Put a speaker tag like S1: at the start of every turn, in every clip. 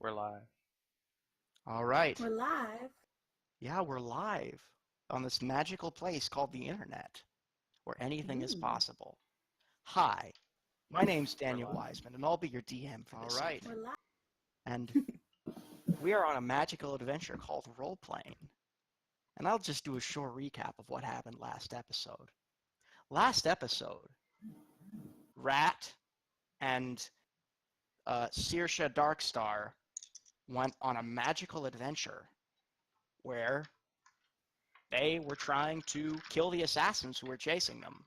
S1: We're live.
S2: All right.
S3: We're live.
S2: Yeah, we're live on this magical place called the internet, where anything is
S3: Ooh.
S2: possible. Hi, my name's
S1: We're
S2: Daniel
S1: live.
S2: Wiseman, and I'll be your DM for this
S3: We're
S2: evening.
S3: live.
S2: And we are on a magical adventure called role-playing. And I'll just do a short recap of what happened last episode. Last episode, Rat and Saoirse Darkstar went on a magical adventure where they were trying to kill the assassins who were chasing them.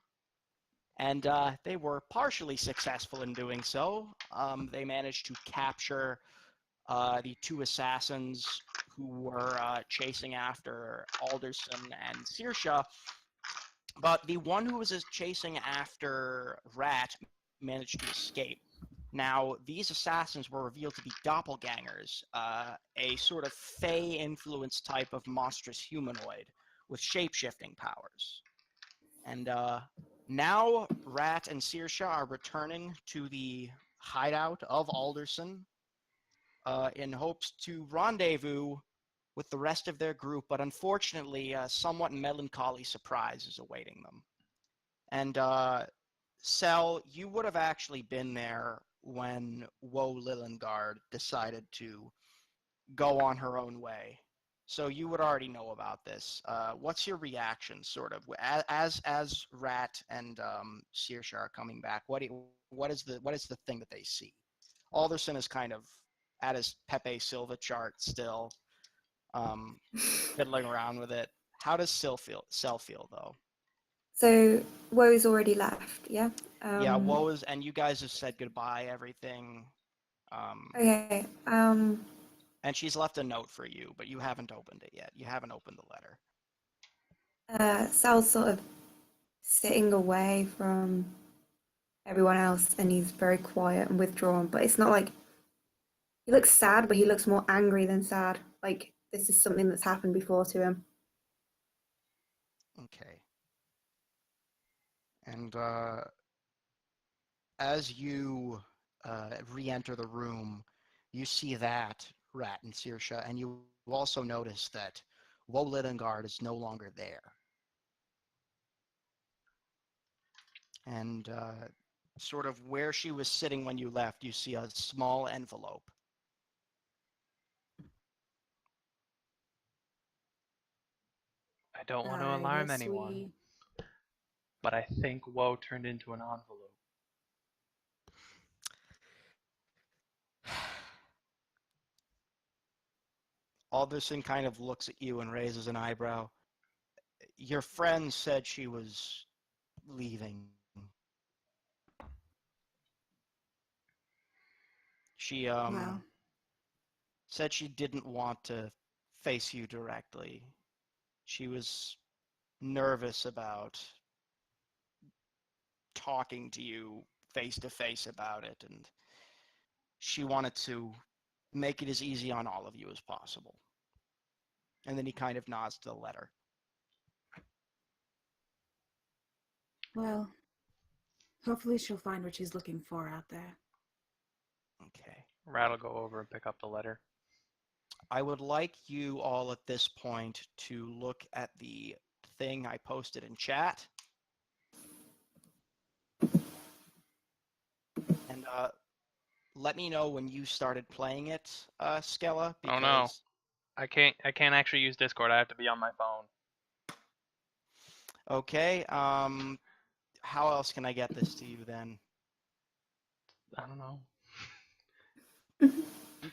S2: And they were partially successful in doing so. They managed to capture the two assassins who were chasing after Alderson and Saoirse, but the one who was chasing after Rat managed to escape. Now, these assassins were revealed to be doppelgangers, a sort of Fey-influenced type of monstrous humanoid with shape-shifting powers. And now Rat and Saoirse are returning to the hideout of Alderson in hopes to rendezvous with the rest of their group, but unfortunately, a somewhat melancholy surprise is awaiting them. And Sel, you would have actually been there when Woe Lilengard decided to go on her own way. So you would already know about this. What's your reaction, sort of, as Rat and Saoirse are coming back? What is the thing that they see? Alderson is kind of at his Pepe Silva chart still, fiddling around with it. How does Cell feel though?
S3: So Woe's already left, yeah?
S2: Yeah, Woe is, and you guys have said goodbye, everything.
S3: Okay.
S2: And she's left a note for you, but you haven't opened it yet. You haven't opened the letter.
S3: Sal's sort of sitting away from everyone else and he's very quiet and withdrawn, but it's not like he looks sad, but he looks more angry than sad. Like this is something that's happened before to him.
S2: Okay. And as you re-enter the room, you see that Rat and Saoirse, and you also notice that Woe Lilengard is no longer there. And sort of where she was sitting when you left, you see a small envelope.
S1: I don't want to
S3: I
S1: alarm
S3: guess
S1: anyone, but I think Woe turned into an envelope.
S2: Alderson kind of looks at you and raises an eyebrow. Your friend said she was leaving. She
S3: Well,
S2: said she didn't want to face you directly. She was nervous about talking to you face to face about it, and she wanted to make it as easy on all of you as possible. And then he kind of nods to the letter.
S4: Well, hopefully she'll find what she's looking for out there.
S2: Okay.
S1: Rat'll go over and pick up the letter.
S2: I would like you all at this point to look at the thing I posted in chat. And let me know when you started playing it, Skella, because
S1: Oh no. I can't actually use Discord. I have to be on my phone.
S2: okay, how else can I get this to you then?
S1: I don't know.
S2: You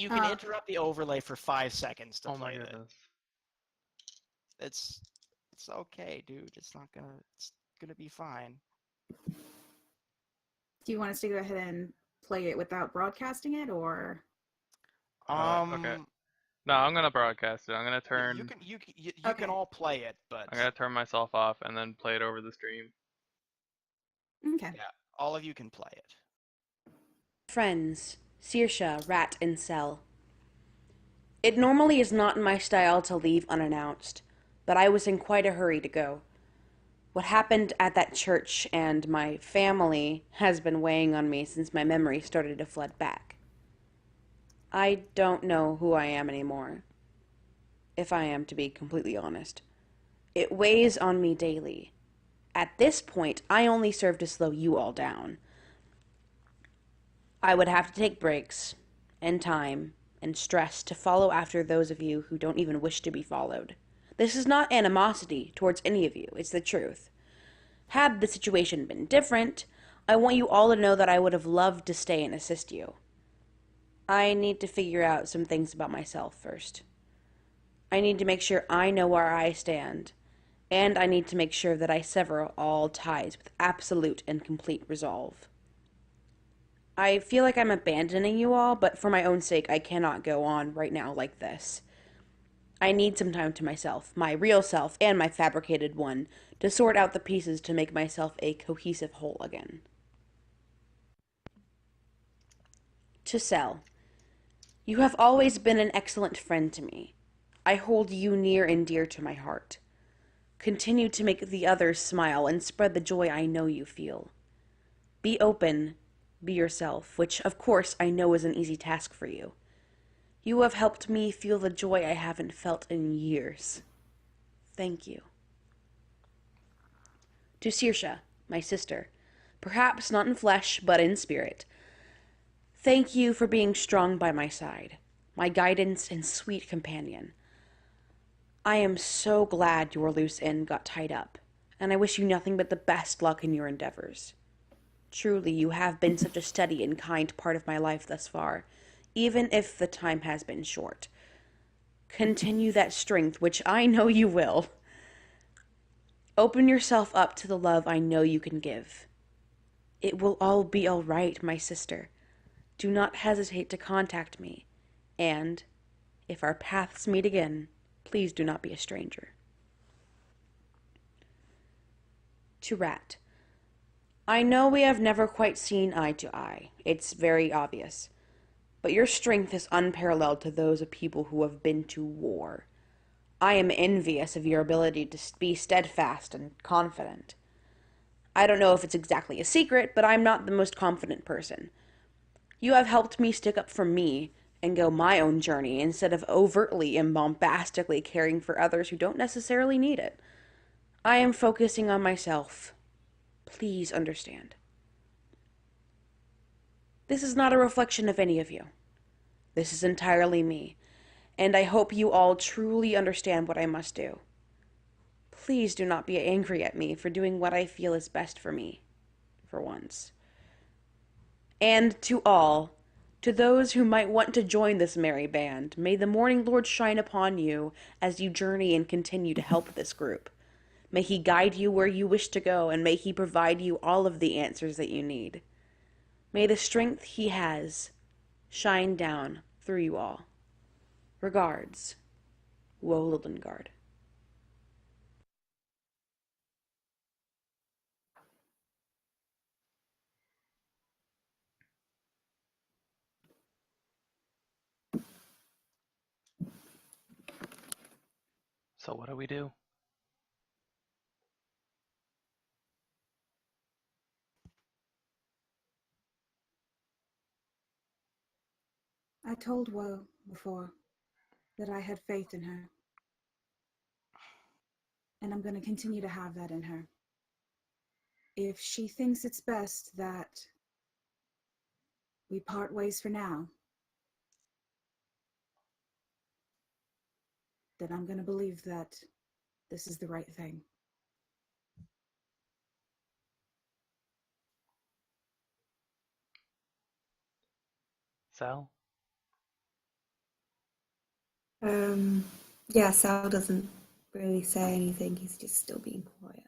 S2: can interrupt the overlay for 5 seconds to
S1: Oh my
S2: play it.
S1: goodness.
S2: It's okay, dude. It's gonna be fine.
S4: Do you want us to go ahead and play it without broadcasting it, or?
S1: Okay. No, I'm gonna broadcast it. I'm gonna turn.
S2: You
S4: Okay.
S2: can all play it, but
S1: I'm gonna turn myself off and then play it over the stream.
S4: Okay.
S2: yeah, all of you can play it.
S5: Friends, Saoirse, Rat, and Cell. It normally is not my style to leave unannounced, but I was in quite a hurry to go. What happened at that church and my family has been weighing on me since my memory started to flood back. I don't know who I am anymore, if I am to be completely honest. It weighs on me daily. At this point, I only serve to slow you all down. I would have to take breaks, and time, and stress to follow after those of you who don't even wish to be followed. This is not animosity towards any of you, it's the truth. Had the situation been different, I want you all to know that I would have loved to stay and assist you. I need to figure out some things about myself first. I need to make sure I know where I stand, and I need to make sure that I sever all ties with absolute and complete resolve. I feel like I'm abandoning you all, but for my own sake, I cannot go on right now like this. I need some time to myself, my real self and my fabricated one, to sort out the pieces to make myself a cohesive whole again. To Cell, you have always been an excellent friend to me. I hold you near and dear to my heart. Continue to make the others smile and spread the joy I know you feel. Be open, be yourself, which of course I know is an easy task for you. You have helped me feel the joy I haven't felt in years. Thank you. To Saoirse, my sister, perhaps not in flesh, but in spirit, thank you for being strong by my side, my guidance and sweet companion. I am so glad your loose end got tied up, and I wish you nothing but the best luck in your endeavors. Truly, you have been such a steady and kind part of my life thus far, even if the time has been short. Continue that strength, which I know you will. Open yourself up to the love I know you can give. It will all be all right, my sister. Do not hesitate to contact me, and, if our paths meet again, please do not be a stranger. To Rat, I know we have never quite seen eye to eye. It's very obvious. But your strength is unparalleled to those of people who have been to war. I am envious of your ability to be steadfast and confident. I don't know if it's exactly a secret, but I'm not the most confident person. You have helped me stick up for me and go my own journey instead of overtly and bombastically caring for others who don't necessarily need it. I am focusing on myself. Please understand. This is not a reflection of any of you. This is entirely me, and I hope you all truly understand what I must do. Please do not be angry at me for doing what I feel is best for me, for once. And to all, to those who might want to join this merry band, may the Morning Lord shine upon you as you journey and continue to help this group. May he guide you where you wish to go, and may he provide you all of the answers that you need. May the strength he has shine down through you all. Regards, Woe Lilengard.
S1: So what do we do?
S4: I told Woe before that I had faith in her. And I'm going to continue to have that in her. If she thinks it's best that we part ways for now, then I'm going to believe that this is the right thing.
S1: Sal?
S3: Yeah, Sal doesn't really say anything. He's just still being quiet.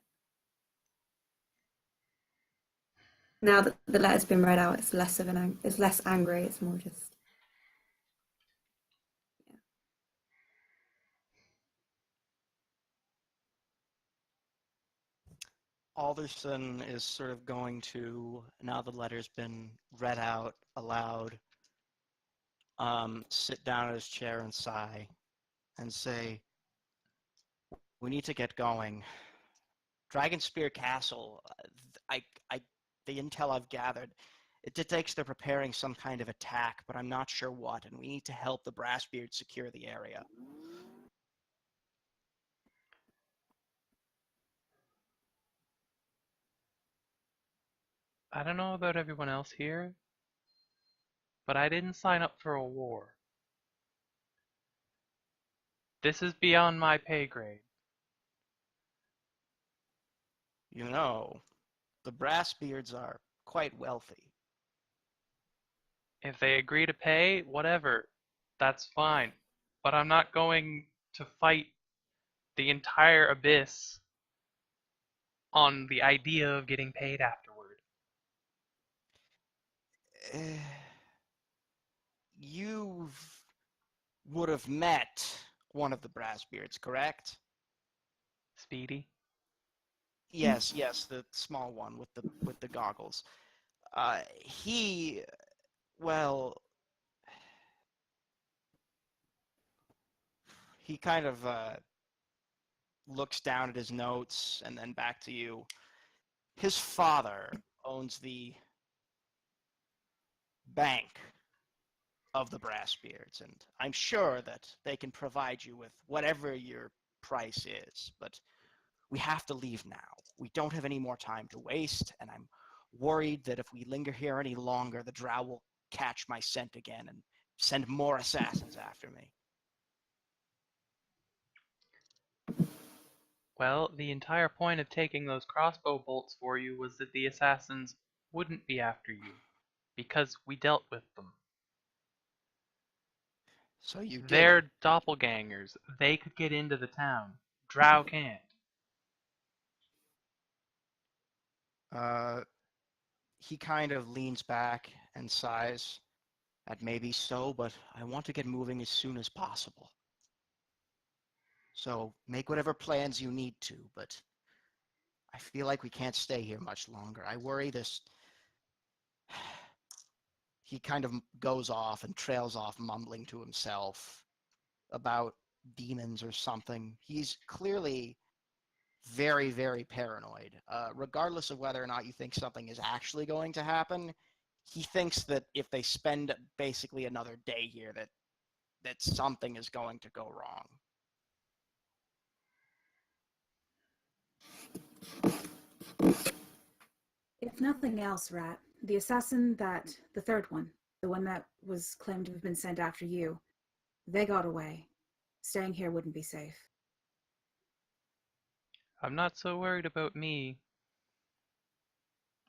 S3: Now that the letter's been read out, it's less angry. It's more just. Yeah.
S2: Alderson is sort of going to, now the letter's been read out aloud, sit down in his chair and sigh and say, we need to get going. Dragonspear Castle, the intel I've gathered, It detects they're preparing some kind of attack, but I'm not sure what, and we need to help the Brassbeards secure the area.
S1: I don't know about everyone else here, but I didn't sign up for a war. This is beyond my pay grade.
S2: You know, the Brassbeards are quite wealthy.
S1: If they agree to pay, whatever, that's fine. But I'm not going to fight the entire abyss on the idea of getting paid afterward.
S2: You would have met one of the Brassbeards, correct?
S1: Speedy?
S2: Yes, the small one with the goggles. He, well, he kind of looks down at his notes and then back to you. His father owns the bank of the Brassbeards, and I'm sure that they can provide you with whatever your price is, but we have to leave now. We don't have any more time to waste, and I'm worried that if we linger here any longer, the drow will catch my scent again and send more assassins after me.
S1: Well, the entire point of taking those crossbow bolts for you was that the assassins wouldn't be after you, because we dealt with them.
S2: So you did.
S1: They're doppelgangers. They could get into the town. Drow can't.
S2: He kind of leans back and sighs. That may be so, but I want to get moving as soon as possible. So make whatever plans you need to, but I feel like we can't stay here much longer. I worry this... He kind of goes off and trails off, mumbling to himself about demons or something. He's clearly very, very paranoid. Regardless of whether or not you think something is actually going to happen, he thinks that if they spend basically another day here, that something is going to go wrong.
S4: If nothing else, Rat, the assassin the third one, the one that was claimed to have been sent after you, they got away. Staying here wouldn't be safe.
S1: I'm not so worried about me.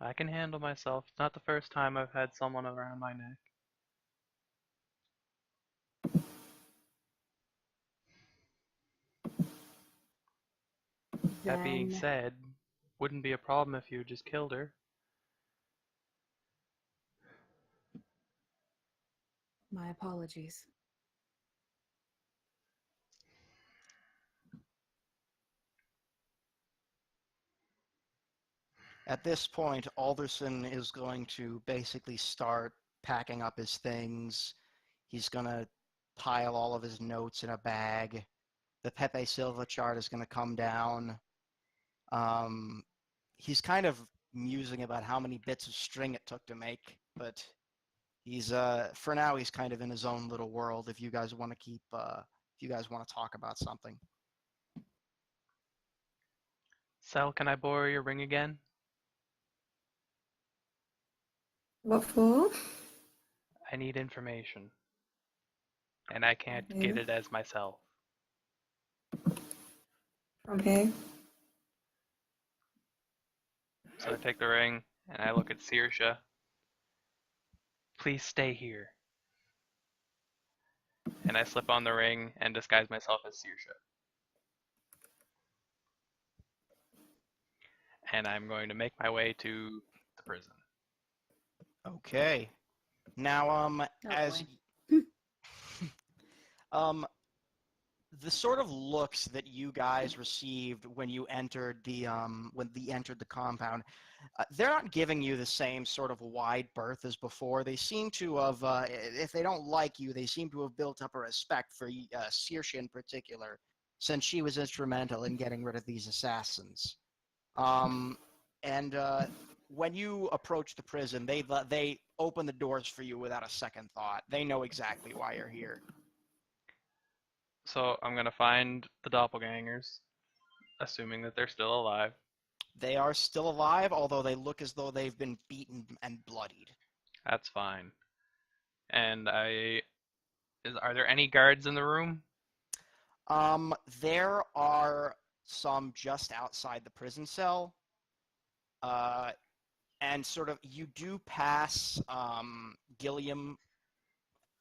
S1: I can handle myself. It's not the first time I've had someone around my neck. That being said, wouldn't be a problem if you had just killed her.
S4: My apologies.
S2: At this point, Alderson is going to basically start packing up his things. He's going to pile all of his notes in a bag. The Pepe Silva chart is going to come down. He's kind of musing about how many bits of string it took to make, but he's for now he's kind of in his own little world. If you guys want to talk about something.
S1: Sel, can I borrow your ring again?
S3: What for?
S1: I need information. And I can't get it as myself.
S3: Okay.
S1: So I take the ring, and I look at Saoirse. Please stay here. And I slip on the ring and disguise myself as Saoirse. And I'm going to make my way to the prison.
S2: Okay. Now, as the sort of looks that you guys received when you entered the compound, they're not giving you the same sort of wide berth as before. They seem to have, if they don't like you, they seem to have built up a respect for Saoirse in particular, since she was instrumental in getting rid of these assassins. And when you approach the prison, they open the doors for you without a second thought. They know exactly why you're here.
S1: So I'm gonna find the doppelgangers, assuming that they're still alive.
S2: They are still alive, although they look as though they've been beaten and bloodied.
S1: That's fine. And are there any guards in the room?
S2: There are some just outside the prison cell. And sort of you do pass Gilliam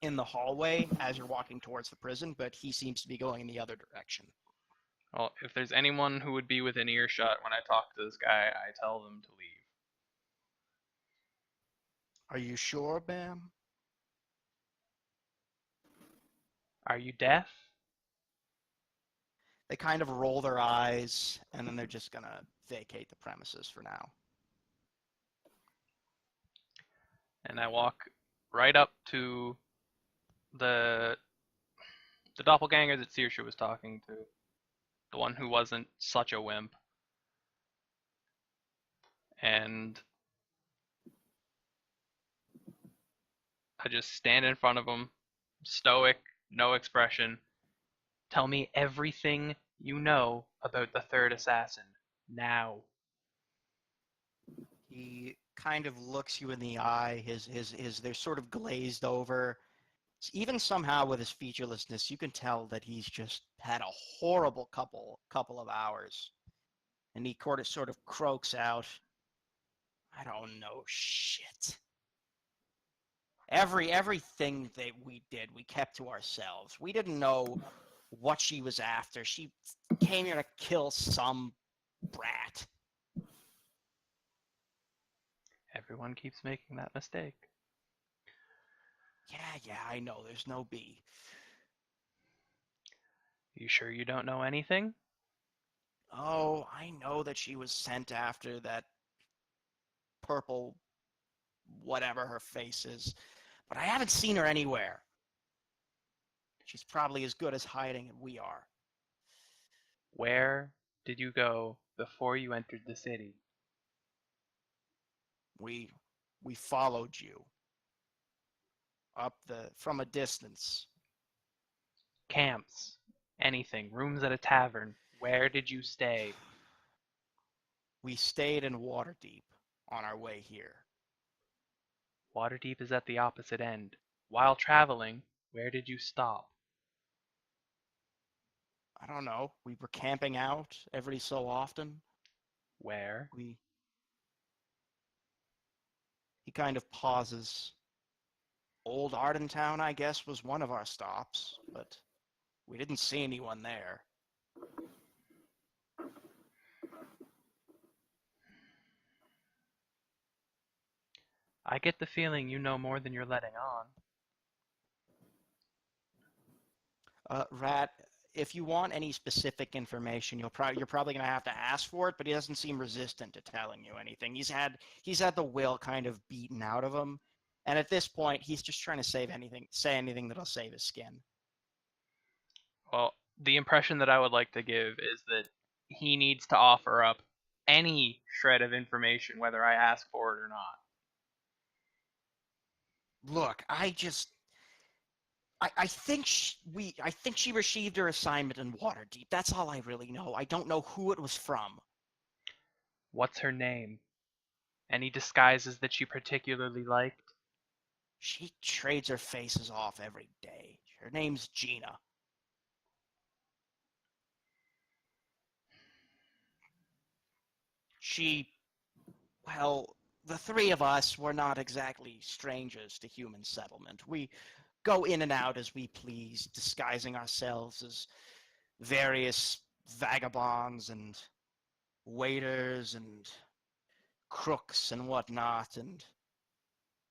S2: in the hallway as you're walking towards the prison, but he seems to be going in the other direction.
S1: Well, if there's anyone who would be within earshot when I talk to this guy, I tell them to leave.
S2: Are you sure, Bam?
S1: Are you deaf?
S2: They kind of roll their eyes, and then they're just gonna vacate the premises for now.
S1: And I walk right up to the the doppelganger that Saoirse was talking to, the one who wasn't such a wimp, and I just stand in front of him, stoic, no expression. Tell me everything you know about the third assassin now.
S2: He kind of looks you in the eye. They're sort of glazed over. Even somehow with his featurelessness, you can tell that he's just had a horrible couple of hours. And he sort of croaks out, I don't know shit. Everything that we did, we kept to ourselves. We didn't know what she was after. She came here to kill some brat.
S1: Everyone keeps making that mistake.
S2: Yeah, I know. There's no B.
S1: You sure you don't know anything?
S2: Oh, I know that she was sent after that purple whatever her face is, but I haven't seen her anywhere. She's probably as good as hiding as we are.
S1: Where did you go before you entered the city?
S2: We followed you from a distance.
S1: Camps, anything, rooms at a tavern. Where did you stay?
S2: We stayed in Waterdeep on our way here.
S1: Waterdeep is at the opposite end. While traveling, where did you stop?
S2: I don't know. We were camping out every so often.
S1: Where?
S2: He kind of pauses. Old Ardentown, I guess, was one of our stops, but we didn't see anyone there.
S1: I get the feeling you know more than you're letting on.
S2: Rat, if you want any specific information, you're probably going to have to ask for it, but he doesn't seem resistant to telling you anything. He's had the will kind of beaten out of him, and at this point, he's just trying to say anything that'll save his skin.
S1: Well, the impression that I would like to give is that he needs to offer up any shred of information, whether I ask for it or not.
S2: Look, I think she received her assignment in Waterdeep. That's all I really know. I don't know who it was from.
S1: What's her name? Any disguises that she particularly liked?
S2: She trades her faces off every day. Her name's Gina. Well, the three of us were not exactly strangers to human settlement. We go in and out as we please, disguising ourselves as various vagabonds and waiters and crooks and whatnot, and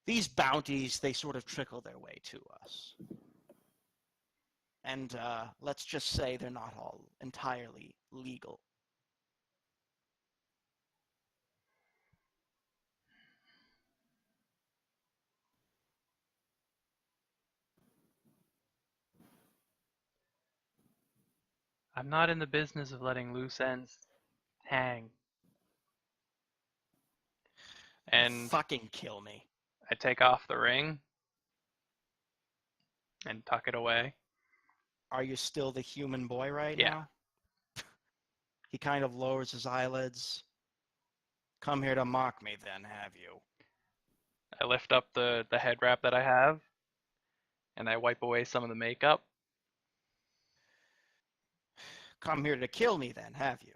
S2: these bounties, they sort of trickle their way to us. And let's just say they're not all entirely legal.
S1: I'm not in the business of letting loose ends hang. And
S2: Fucking kill me.
S1: I take off the ring and tuck it away.
S2: Are you still the human boy right
S1: Yeah.
S2: now? He kind of lowers his eyelids. Come here to mock me then, have you?
S1: I lift up the head wrap that I have, and I wipe away some of the makeup.
S2: Come here to kill me then, have you?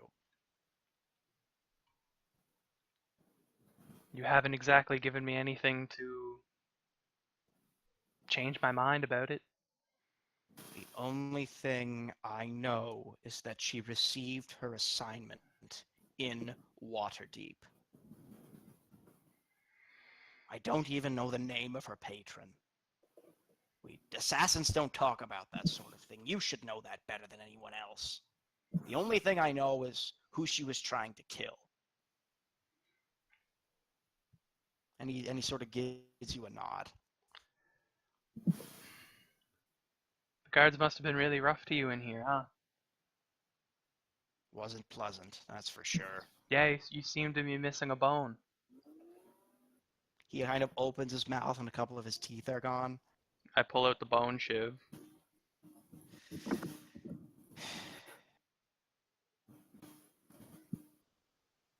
S1: You haven't exactly given me anything to change my mind about it.
S2: The only thing I know is that she received her assignment in Waterdeep. I don't even know the name of her patron. We assassins don't talk about that sort of thing. You should know that better than anyone else. The only thing I know is who she was trying to kill. And he sort of gives you a nod.
S1: The guards must have been really rough to you in here, huh?
S2: Wasn't pleasant, that's for sure.
S1: Yeah, you seem to be missing a bone.
S2: He kind of opens his mouth and a couple of his teeth are gone.
S1: I pull out the bone shiv.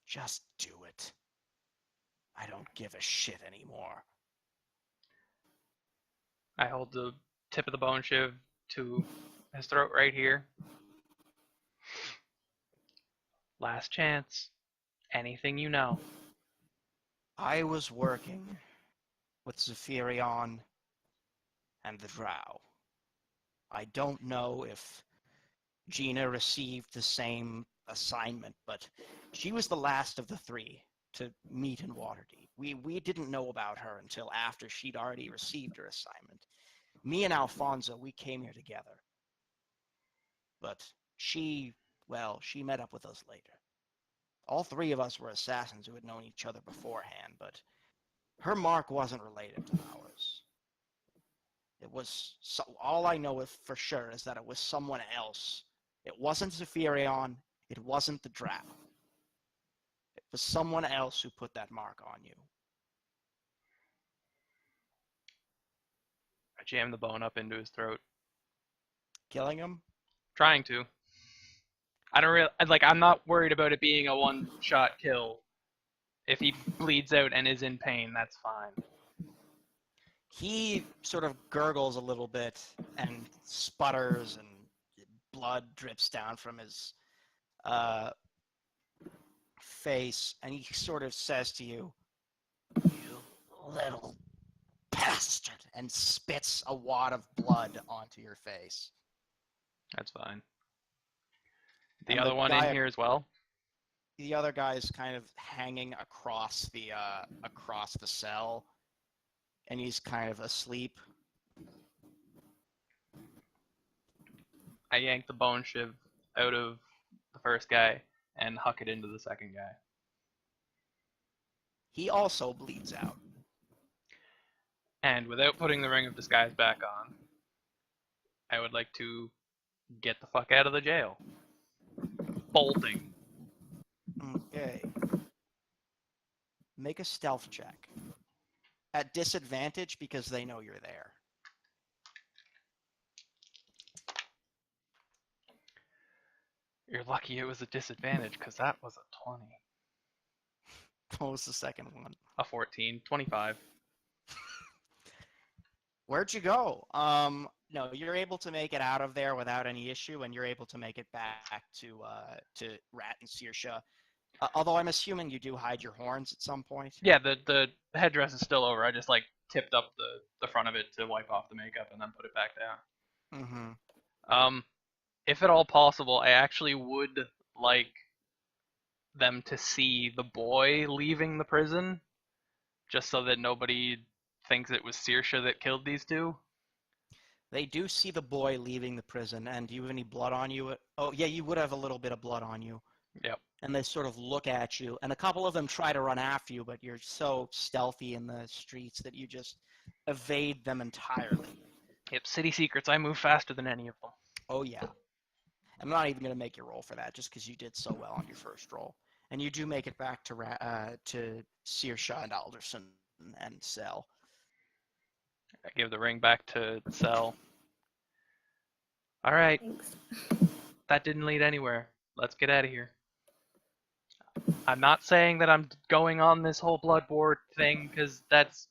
S2: Just do it. I don't give a shit anymore.
S1: I hold the tip of the bone shiv to his throat right here. Last chance. Anything you know.
S2: I was working with Zephyrion and the Drow. I don't know if Gina received the same assignment, but she was the last of the three to meet in Waterdeep. We didn't know about her until after she'd already received her assignment. Me and Alfonso, we came here together. But she met up with us later. All three of us were assassins who had known each other beforehand, but her mark wasn't related to ours. It was all I know for sure is that it was someone else. It wasn't Zephyrion. It wasn't the Drow. It was someone else who put that mark on you.
S1: I jam the bone up into his throat.
S2: Killing him?
S1: Trying to. I don't really I'm not worried about it being a one-shot kill. If he bleeds out and is in pain, that's fine.
S2: He sort of gurgles a little bit and sputters, and blood drips down from his face, and he sort of says to you, "You little bastard," and spits a wad of blood onto your face.
S1: That's fine. The
S2: And
S1: other
S2: the
S1: one in here as well?
S2: The other guy is kind of hanging across the cell, and he's kind of asleep.
S1: I yank the bone shiv out of the first guy and huck it into the second guy.
S2: He also bleeds out.
S1: And without putting the ring of disguise back on, I would like to get the fuck out of the jail. Bolting.
S2: Okay. Make a stealth check. At disadvantage because they know you're there.
S1: You're lucky it was a disadvantage, because that was a 20.
S2: What was the second one?
S1: A 14. 25.
S2: Where'd you go? No, you're able to make it out of there without any issue, and you're able to make it back to Rat and Saoirse. Although I'm assuming you do hide your horns at some point.
S1: Yeah, the headdress is still over. I just tipped up the front of it to wipe off the makeup and then put it back down.
S2: Mm-hmm.
S1: If at all possible, I actually would like them to see the boy leaving the prison, just so that nobody thinks it was Saoirse that killed these two.
S2: They do see the boy leaving the prison, and do you have any blood on you? Oh, yeah, you would have a little bit of blood on you.
S1: Yep.
S2: And they sort of look at you, and a couple of them try to run after you, but you're so stealthy in the streets that you just evade them entirely.
S1: Yep, city secrets, I move faster than any of them.
S2: Oh, yeah. I'm not even going to make you roll for that, just because you did so well on your first roll. And you do make it back to Saoirse and Alderson and Sel.
S1: I give the ring back to Cell. All right,
S3: Thanks.
S1: that didn't lead anywhere. Let's get out of here. I'm not saying that I'm going on this whole blood war thing because that's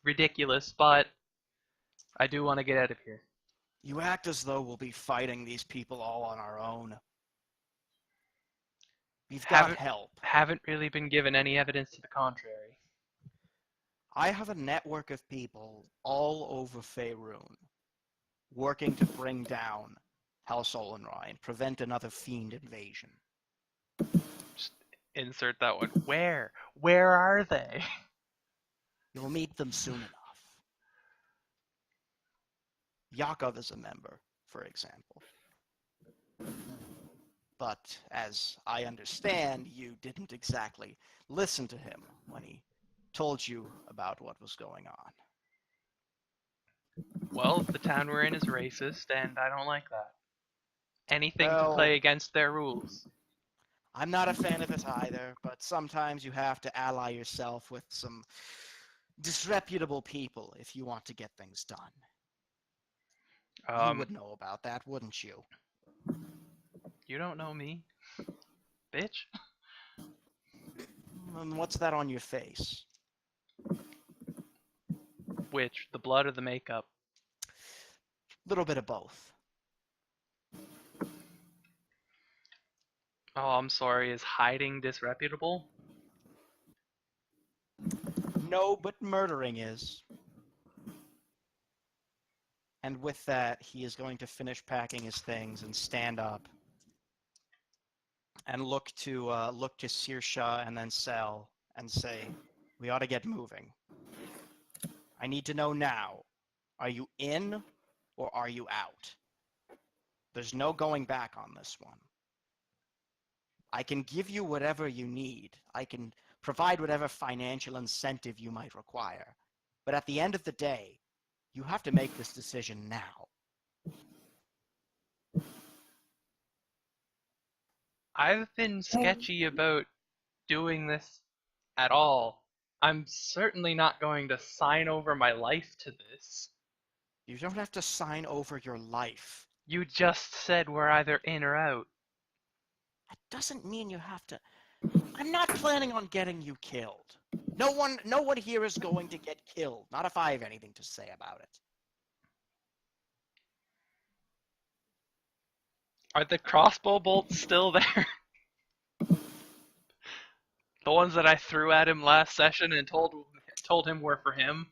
S1: ridiculous, but I do want to get out of here.
S2: You act as though we'll be fighting these people all on our own. We've got help.
S1: Haven't really been given any evidence to the contrary.
S2: I have a network of people all over Faerun working to bring down House Olenrai and prevent another fiend invasion.
S1: Just insert that one. Where? Where are they?
S2: You'll meet them soon enough. Yakov is a member, for example. But as I understand, you didn't exactly listen to him when he told you about what was going on.
S1: Well, the town we're in is racist, and I don't like that. Anything to
S2: Well,
S1: play against their rules.
S2: I'm not a fan of it either, but sometimes you have to ally yourself with some disreputable people if you want to get things done. You would know about that, wouldn't you?
S1: You don't know me, bitch.
S2: And what's that on your face?
S1: Which? The blood or the makeup?
S2: A little bit of both.
S1: Oh, I'm sorry. Is hiding disreputable?
S2: No, but murdering is. And with that, he is going to finish packing his things and stand up and look to Saoirse and then Sel and say, "We ought to get moving. I need to know now. Are you in or are you out? There's no going back on this one. I can give you whatever you need. I can provide whatever financial incentive you might require. But at the end of the day, you have to make this decision now."
S1: I've been sketchy about doing this at all. I'm certainly not going to sign over my life to this.
S2: You don't have to sign over your life.
S1: You just said we're either in or out.
S2: That doesn't mean you have to. I'm not planning on getting you killed. No one here is going to get killed. Not if I have anything to say about it.
S1: Are the crossbow bolts still there? The ones that I threw at him last session and told him were for him?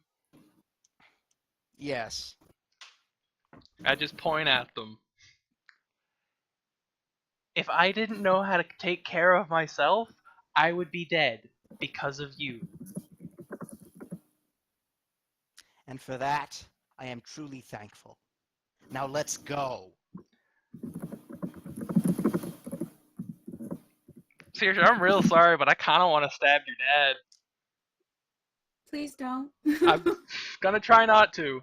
S2: Yes.
S1: I just point at them. If I didn't know how to take care of myself, I would be dead because of you.
S2: And for that, I am truly thankful. Now let's go.
S1: Seriously, I'm real sorry, but I kind of want to stab your dad.
S4: Please don't.
S1: I'm gonna try not to.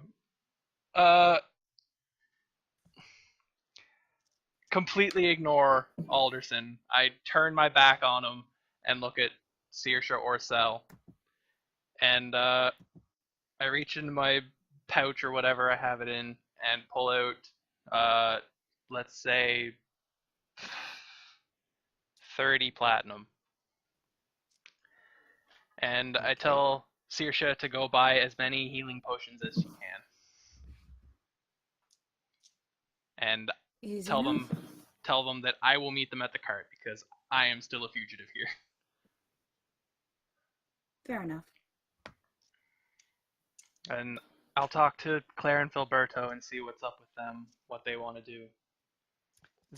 S1: Completely ignore Alderson. I turn my back on him and look at Saoirse or Sel. And I reach into my pouch or whatever I have it in and pull out, let's say, 30 platinum. And I tell Saoirse to go buy as many healing potions as she can. And
S4: Easy
S1: tell
S4: enough.
S1: them that I will meet them at the cart because I am still a fugitive here.
S4: Fair enough.
S1: And I'll talk to Claire and Filberto and see what's up with them, what they want to do.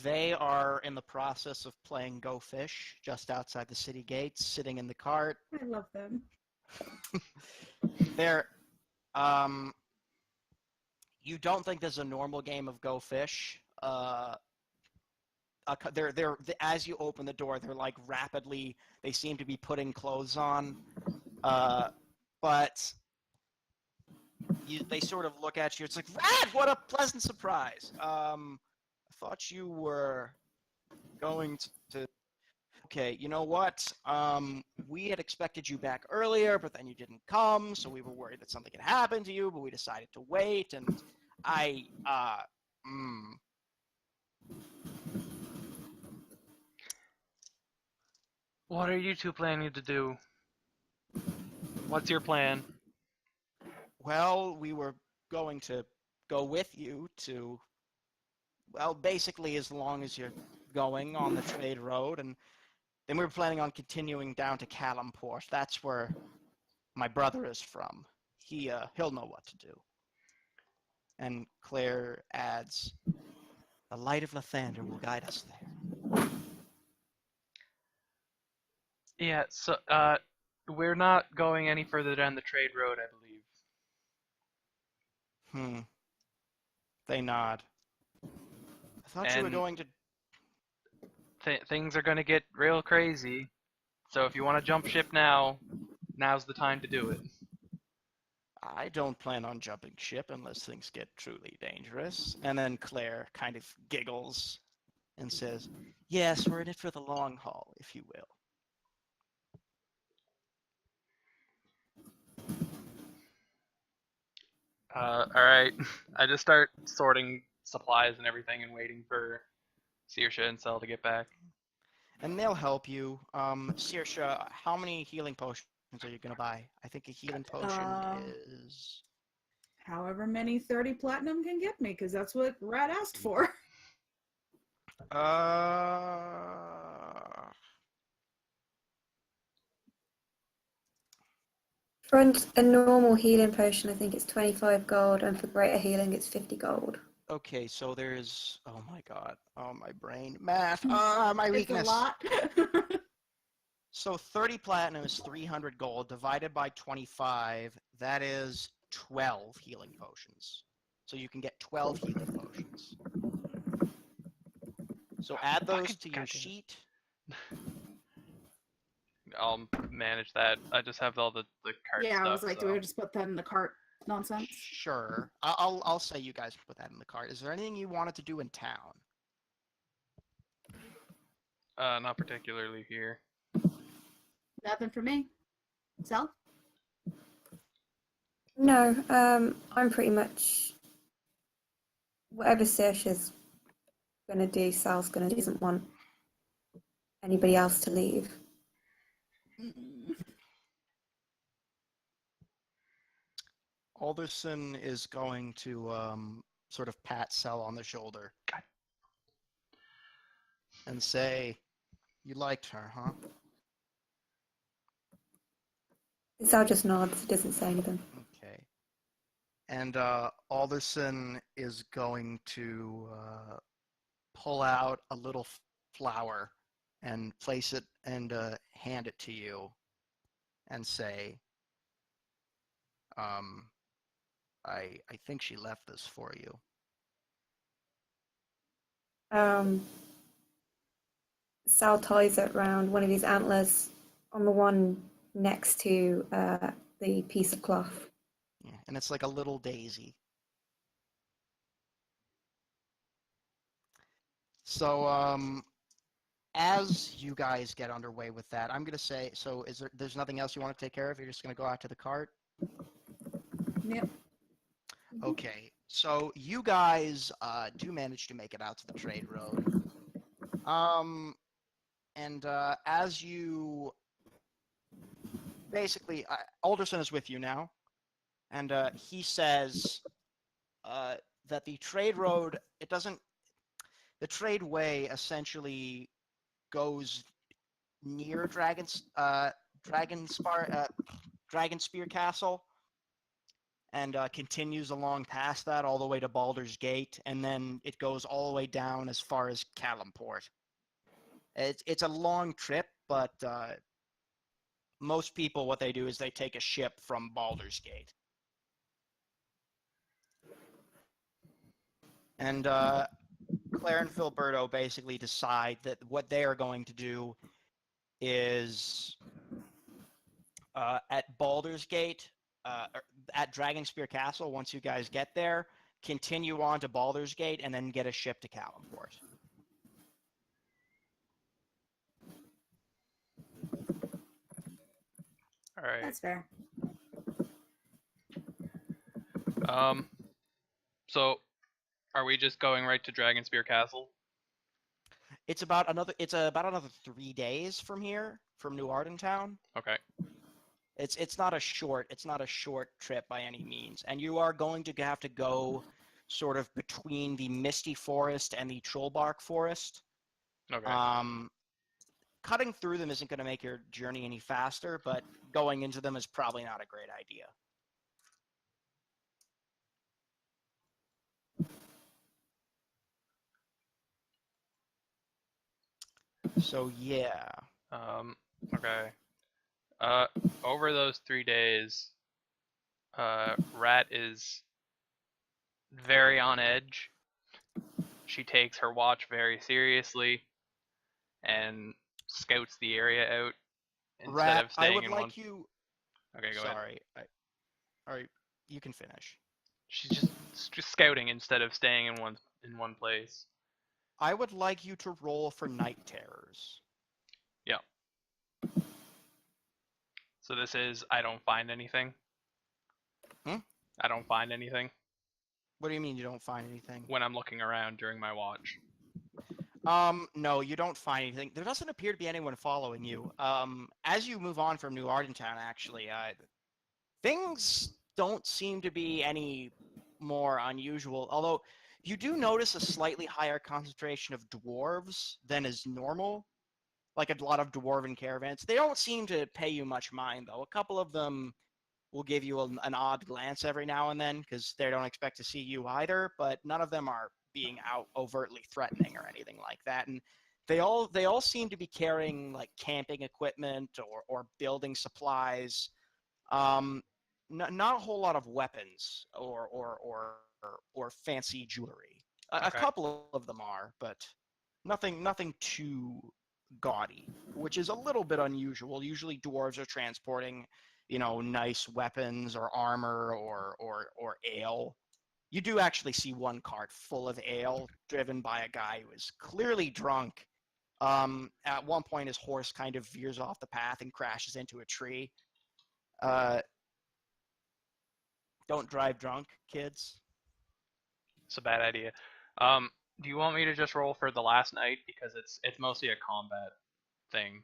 S2: They are in the process of playing Go Fish just outside the city gates, sitting in the cart.
S4: I love them.
S2: They're, you don't think there's a normal game of Go Fish. They're as you open the door, they're like rapidly. They seem to be putting clothes on, but they sort of look at you. It's like, Rad, what a pleasant surprise. I thought you were going to. Okay, you know what? We had expected you back earlier, but then you didn't come, so we were worried that something had happened to you, but we decided to wait, and mm,
S1: What are you two planning to do? What's your plan?
S2: well, we were going to go with you to, well, basically as long as you're going on the trade road, and then we were planning on continuing down to Calimport. That's where my brother is from. He'll know what to do. And Claire adds, the light of Lathander will guide us there.
S1: Yeah, so, we're not going any further down the trade road, I believe.
S2: They nod. I thought you were
S1: And
S2: going to...
S1: things are gonna get real crazy. So if you want to jump ship now, now's the time to do it.
S2: I don't plan on jumping ship unless things get truly dangerous. And then Claire kind of giggles and says, yes, we're in it for the long haul, if you will.
S1: Alright. I just start sorting supplies and everything and waiting for Saoirse and Cell to get back.
S2: And they'll help you. Saoirse, how many healing potions are you going to buy? I think a healing potion is...
S4: However many 30 platinum can get me, because that's what Rat asked for.
S3: For a normal healing potion, I think it's 25 gold, and for greater healing, it's 50 gold.
S2: Okay, so there's... Oh my god. Oh, my brain. Math. My weakness.
S4: It's a lot.
S2: So 30 platinum is 300 gold divided by 25. That is 12 healing potions. So you can get 12 healing potions. So add those to your sheet.
S1: I'll manage that. I just have all the cart
S4: Yeah,
S1: stuff.
S4: I was like,
S1: so.
S4: do we just put that in the cart nonsense?
S2: Sure. I'll say you guys put that in the cart. Is there anything you wanted to do in town?
S1: Not particularly here.
S4: Nothing for me. Sell?
S3: No, I'm pretty much whatever Saoirse's gonna do, Sal's gonna do. Doesn't want anybody else to leave.
S2: Alderson is going to sort of pat Sel on the shoulder and say, you liked her, huh?
S3: Sal just nods, he doesn't say anything.
S2: Okay. And Alderson is going to pull out a little flower and place it and hand it to you and say, I think she left this for you.
S3: Sal ties it around one of his antlers on the one next to the piece of cloth.
S2: Yeah, and it's like a little daisy. So, as you guys get underway with that, I'm gonna say, so there's nothing else you want to take care of? You're just gonna go out to the cart?
S4: Yep.
S2: Okay, so you guys do manage to make it out to the trade road. And as you... Basically, Alderson is with you now, and he says that the trade road, it doesn't... The trade way essentially goes near Dragon Spear Castle, and continues along past that all the way to Baldur's Gate, and then it goes all the way down as far as Calimport. It's a long trip, but most people, what they do is they take a ship from Baldur's Gate. And Claire and Filberto basically decide that what they are going to do is at Baldur's Gate, at Dragonspear Castle, once you guys get there, continue on to Baldur's Gate and then get a ship to Calimport.
S1: All right.
S4: That's fair.
S1: So are we just going right to Dragonspear Castle?
S2: It's about another 3 days from here, from New Ardentown.
S1: Okay.
S2: It's not a short trip by any means, and you are going to have to go sort of between the Misty Forest and the Trollbark Forest.
S1: Okay.
S2: Cutting through them isn't going to make your journey any faster, but going into them is probably not a great idea. So yeah.
S1: Okay. Over those 3 days, Rat is very on edge. She takes her watch very seriously and scouts the area out instead
S2: Rat,
S1: of
S2: I
S1: staying
S2: would
S1: in one.
S2: like you.
S1: Okay, go ahead.
S2: Sorry. All right, you can finish.
S1: She's just scouting instead of staying in one place.
S2: I would like you to roll for night terrors.
S1: Yeah. So this is I don't find anything.
S2: Hmm?
S1: I don't find anything
S2: What do you mean you don't find anything?
S1: when I'm looking around during my watch.
S2: No, you don't find anything. There doesn't appear to be anyone following you. As you move on from New Ardentown, actually, things don't seem to be any more unusual. Although you do notice a slightly higher concentration of dwarves than is normal, like a lot of dwarven caravans. They don't seem to pay you much mind, though. A couple of them will give you an odd glance every now and then because they don't expect to see you either, but none of them are being out overtly threatening or anything like that. And they all seem to be carrying like camping equipment or building supplies. Not a whole lot of weapons or fancy jewelry. A
S1: Okay.
S2: couple of them are, but nothing too gaudy, which is a little bit unusual. Usually dwarves are transporting, nice weapons or armor or ale. You do actually see one cart full of ale driven by a guy who is clearly drunk. At one point, his horse kind of veers off the path and crashes into a tree. Uh, don't drive drunk, kids.
S1: It's a bad idea. Do you want me to just roll for the last night because it's mostly a combat thing?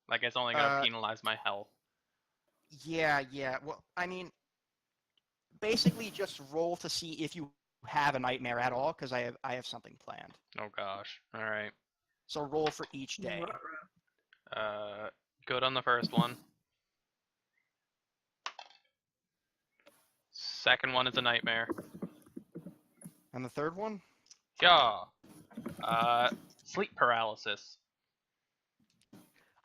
S1: Like it's only gonna
S2: Uh,
S1: penalize my health.
S2: yeah. Well, I mean, basically just roll to see if you have a nightmare at all, because I have something planned.
S1: Oh gosh. All right.
S2: So roll for each day.
S1: Uh, good on the first one. Second one is a nightmare.
S2: And the third one?
S1: Yeah. Sleep paralysis.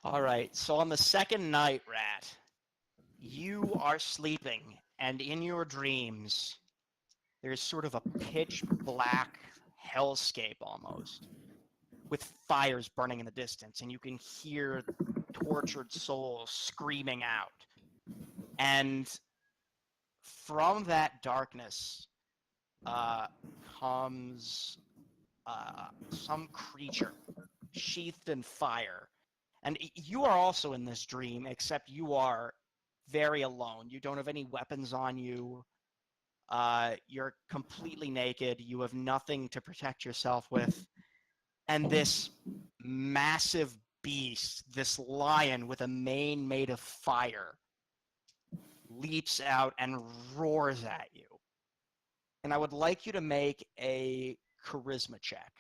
S2: All right. So on the second night, Rat, you are sleeping, and in your dreams, there's sort of a pitch black hellscape almost, with fires burning in the distance, and you can hear tortured souls screaming out. And from that darkness comes some creature sheathed in fire. And you are also in this dream, except you are very alone. You don't have any weapons on you. You're completely naked. You have nothing to protect yourself with. And this massive beast, this lion with a mane made of fire, leaps out and roars at you. And I would like you to make a charisma check.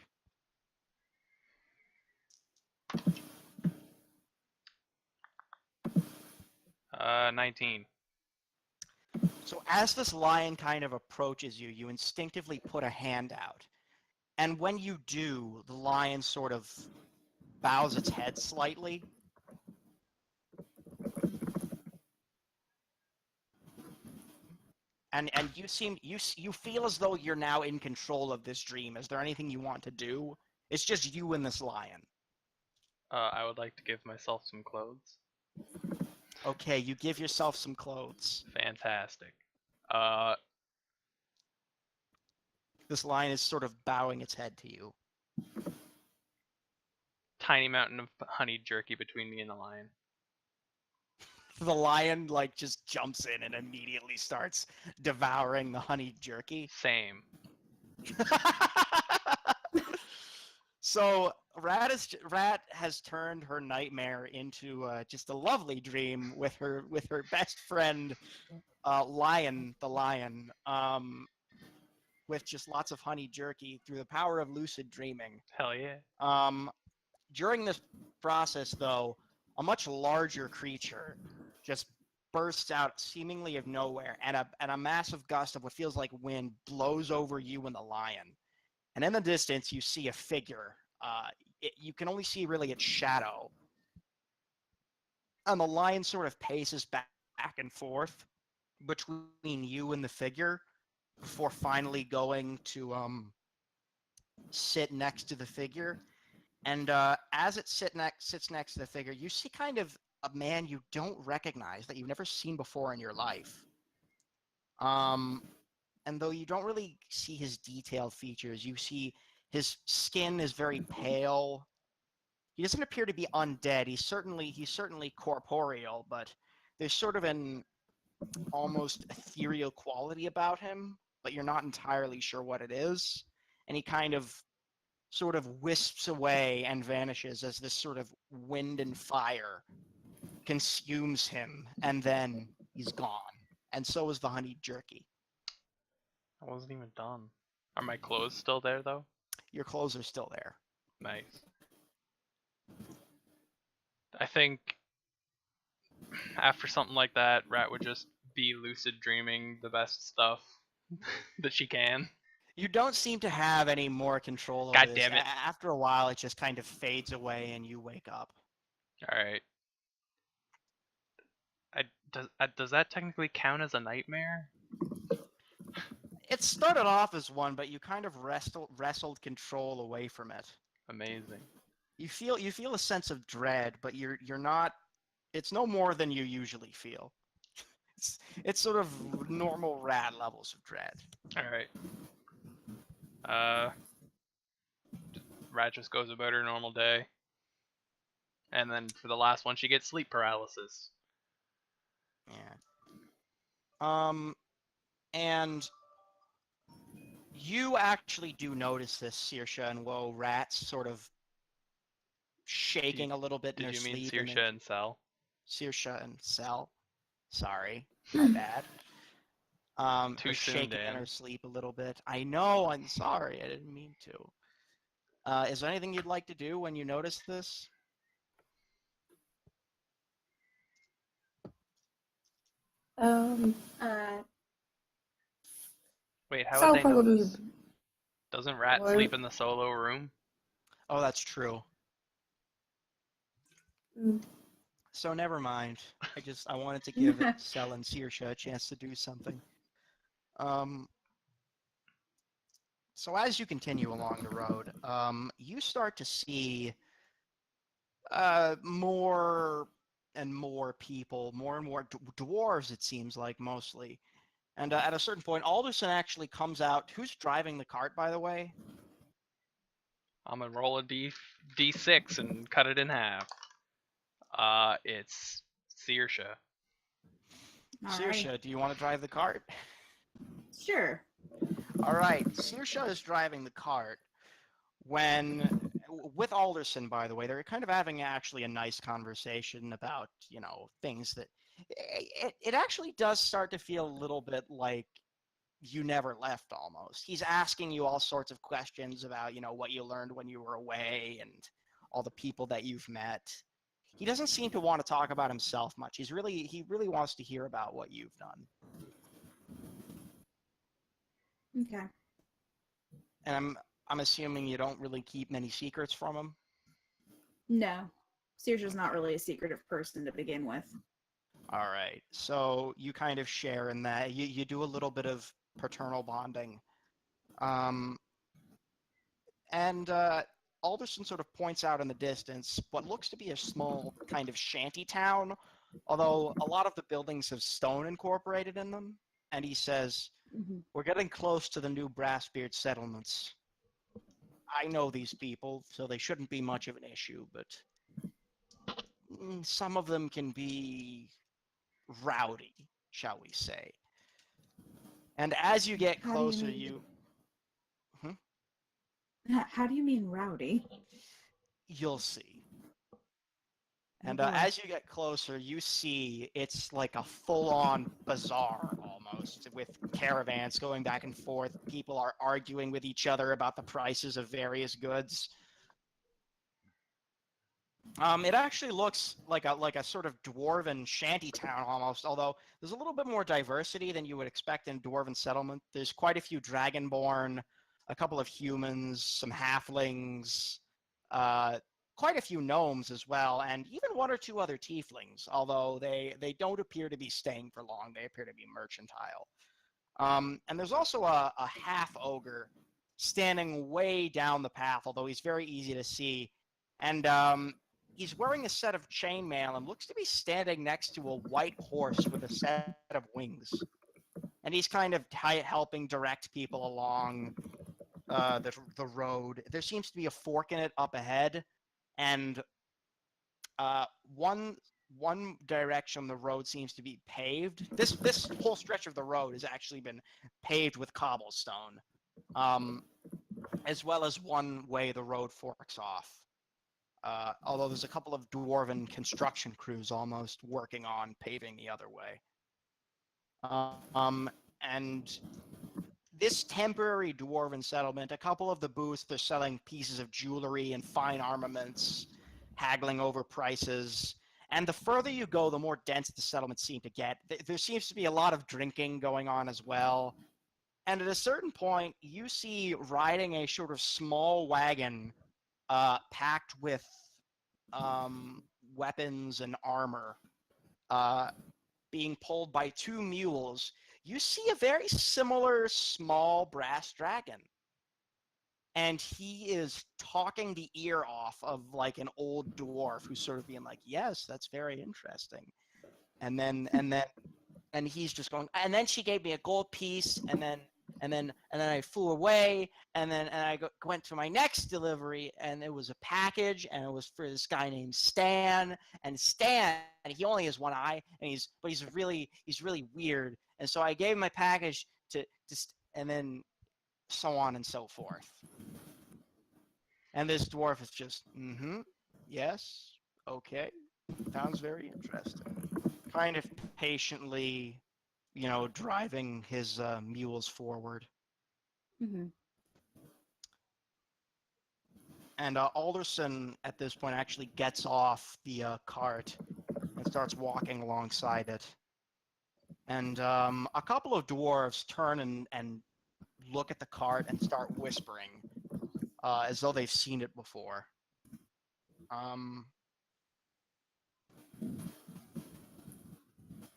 S1: 19.
S2: So as this lion kind of approaches you, you instinctively put a hand out. And when you do, the lion sort of bows its head slightly. And you feel as though you're now in control of this dream. Is there anything you want to do? It's just you and this lion.
S1: I would like to give myself some clothes.
S2: Okay, you give yourself some clothes.
S1: Fantastic.
S2: This lion is sort of bowing its head to you.
S1: Tiny mountain of honey jerky between me and the lion.
S2: The lion like just jumps in and immediately starts devouring the honey jerky.
S1: Same.
S2: So Rat has turned her nightmare into just a lovely dream with her best friend, Lion the lion, with just lots of honey jerky through the power of lucid dreaming.
S1: Hell yeah.
S2: During this process, though, a much larger creature just bursts out seemingly of nowhere, and a massive gust of what feels like wind blows over you and the lion. And in the distance, you see a figure. You can only see really its shadow. And the lion sort of paces back and forth between you and the figure before finally going to sit next to the figure. And as it sits next to the figure, you see kind of a man you don't recognize that you've never seen before in your life. And though you don't really see his detailed features, you see his skin is very pale. He doesn't appear to be undead. He's certainly corporeal, but there's sort of an almost ethereal quality about him, but you're not entirely sure what it is. And he kind of sort of wisps away and vanishes as this sort of wind and fire consumes him, and then he's gone. And so is the honey jerky.
S1: I wasn't even done. Are my clothes still there though?
S2: Your clothes are still there.
S1: Nice. I think after something like that, Rat would just be lucid dreaming the best stuff that she can.
S2: You don't seem to have any more control over
S1: God
S2: this.
S1: damn it.
S2: After a while, it just kind of fades away and you wake up.
S1: Alright. Does that technically count as a nightmare?
S2: It started off as one, but you kind of wrestled control away from it.
S1: Amazing.
S2: You feel a sense of dread, but you're not. It's no more than you usually feel. It's sort of normal Rat levels of dread.
S1: Alright. Rat just goes about her normal day. And then for the last one, she gets sleep paralysis.
S2: Yeah. And you actually do notice this, Saoirse and Woe. Rat's sort of shaking a little bit in her
S1: Did you mean
S2: sleep.
S1: Saoirse and Sel?
S2: Saoirse and Sel. Sorry, my bad.
S1: Too
S2: Her
S1: soon,
S2: shaking
S1: Dan.
S2: in her sleep a little bit. I know. I'm sorry. I didn't mean to. Is there anything you'd like to do when you notice this?
S3: Um,
S1: Wait, how
S3: so
S1: would they know
S3: probably.
S1: this? Doesn't Rat
S3: Well,
S1: sleep in the solo room?
S2: Oh, that's true.
S3: mm,
S2: So never mind. I wanted to give Sel and Saoirse a chance to do something. So as you continue along the road, you start to see more and more people, more and more dwarves, it seems like, mostly. And at a certain point, Alderson actually comes out. Who's driving the cart, by the way?
S1: I'm gonna roll a D6 and cut it in half. It's Saoirse.
S4: All
S2: Saoirse,
S4: right.
S2: do you want to drive the cart?
S4: Sure.
S2: All right, Saoirse is driving the cart when, with Alderson, by the way, they're kind of having actually a nice conversation about, things that, it actually does start to feel a little bit like you never left almost. He's asking you all sorts of questions about, what you learned when you were away and all the people that you've met. He doesn't seem to want to talk about himself much. He really wants to hear about what you've done.
S4: Okay.
S2: And I'm assuming you don't really keep many secrets from him.
S4: No. Saoirse's not really a secretive person to begin with.
S2: All right. So you kind of share in that. You do a little bit of paternal bonding. And Alderson sort of points out in the distance what looks to be a small kind of shanty town, although a lot of the buildings have stone incorporated in them. And he says,
S4: Mm-hmm.
S2: we're getting close to the new Brassbeard settlements. I know these people, so they shouldn't be much of an issue, but some of them can be rowdy, shall we say. And as you get
S4: How do you
S2: closer,
S4: mean? How do you mean rowdy?
S2: you'll see.
S4: Oh
S2: And
S4: boy.
S2: as you get closer, you see it's like a full-on bazaar almost, with caravans going back and forth. People are arguing with each other about the prices of various goods. It actually looks like a sort of dwarven shanty town almost, although there's a little bit more diversity than you would expect in a dwarven settlement. There's quite a few dragonborn, a couple of humans, some halflings, quite a few gnomes as well, and even one or two other tieflings, although they don't appear to be staying for long. They appear to be mercantile. And there's also a half ogre standing way down the path, although he's very easy to see. And he's wearing a set of chainmail and looks to be standing next to a white horse with a set of wings. And he's kind of helping direct people along the road. There seems to be a fork in it up ahead, and one direction the road seems to be paved. This whole stretch of the road has actually been paved with cobblestone, as well as one way the road forks off. Although there's a couple of dwarven construction crews almost working on paving the other way. And this temporary dwarven settlement, a couple of the booths, they're selling pieces of jewelry and fine armaments, haggling over prices. And the further you go, the more dense the settlements seem to get. There seems to be a lot of drinking going on as well. And at a certain point, you see riding a sort of small wagon packed with weapons and armor, being pulled by two mules. You see a very similar small brass dragon. And he is talking the ear off of like an old dwarf who's sort of being like, yes, that's very interesting. And he's just going, and then she gave me a gold piece, and then I flew away, and I went to my next delivery, and it was a package, and it was for this guy named Stan, and Stan, he only has one eye, and he's really weird, and so I gave him my package and then so on and so forth. And this dwarf is just, yes, okay, sounds very interesting. Kind of patiently, driving his mules forward.
S4: Mm-hmm.
S2: And Alderson, at this point, actually gets off the cart and starts walking alongside it. And a couple of dwarves turn and look at the cart and start whispering, as though they've seen it before.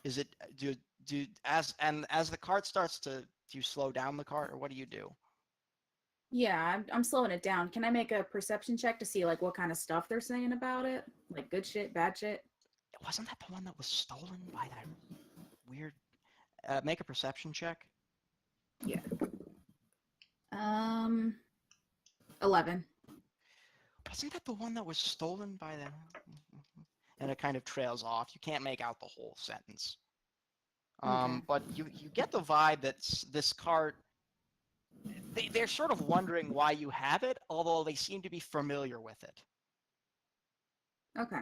S2: Is it as the cart starts to, do you slow down the cart, or what do you do?
S4: Yeah, I'm slowing it down. Can I make a perception check to see like what kind of stuff they're saying about it? Like good shit, bad shit?
S2: Wasn't that the one that was stolen by that weird? Make a perception check.
S4: Yeah. 11.
S2: Wasn't that the one that was stolen by the? And it kind of trails off. You can't make out the whole sentence.
S4: Okay.
S2: But you get the vibe that this cart. They're sort of wondering why you have it, although they seem to be familiar with it.
S4: Okay.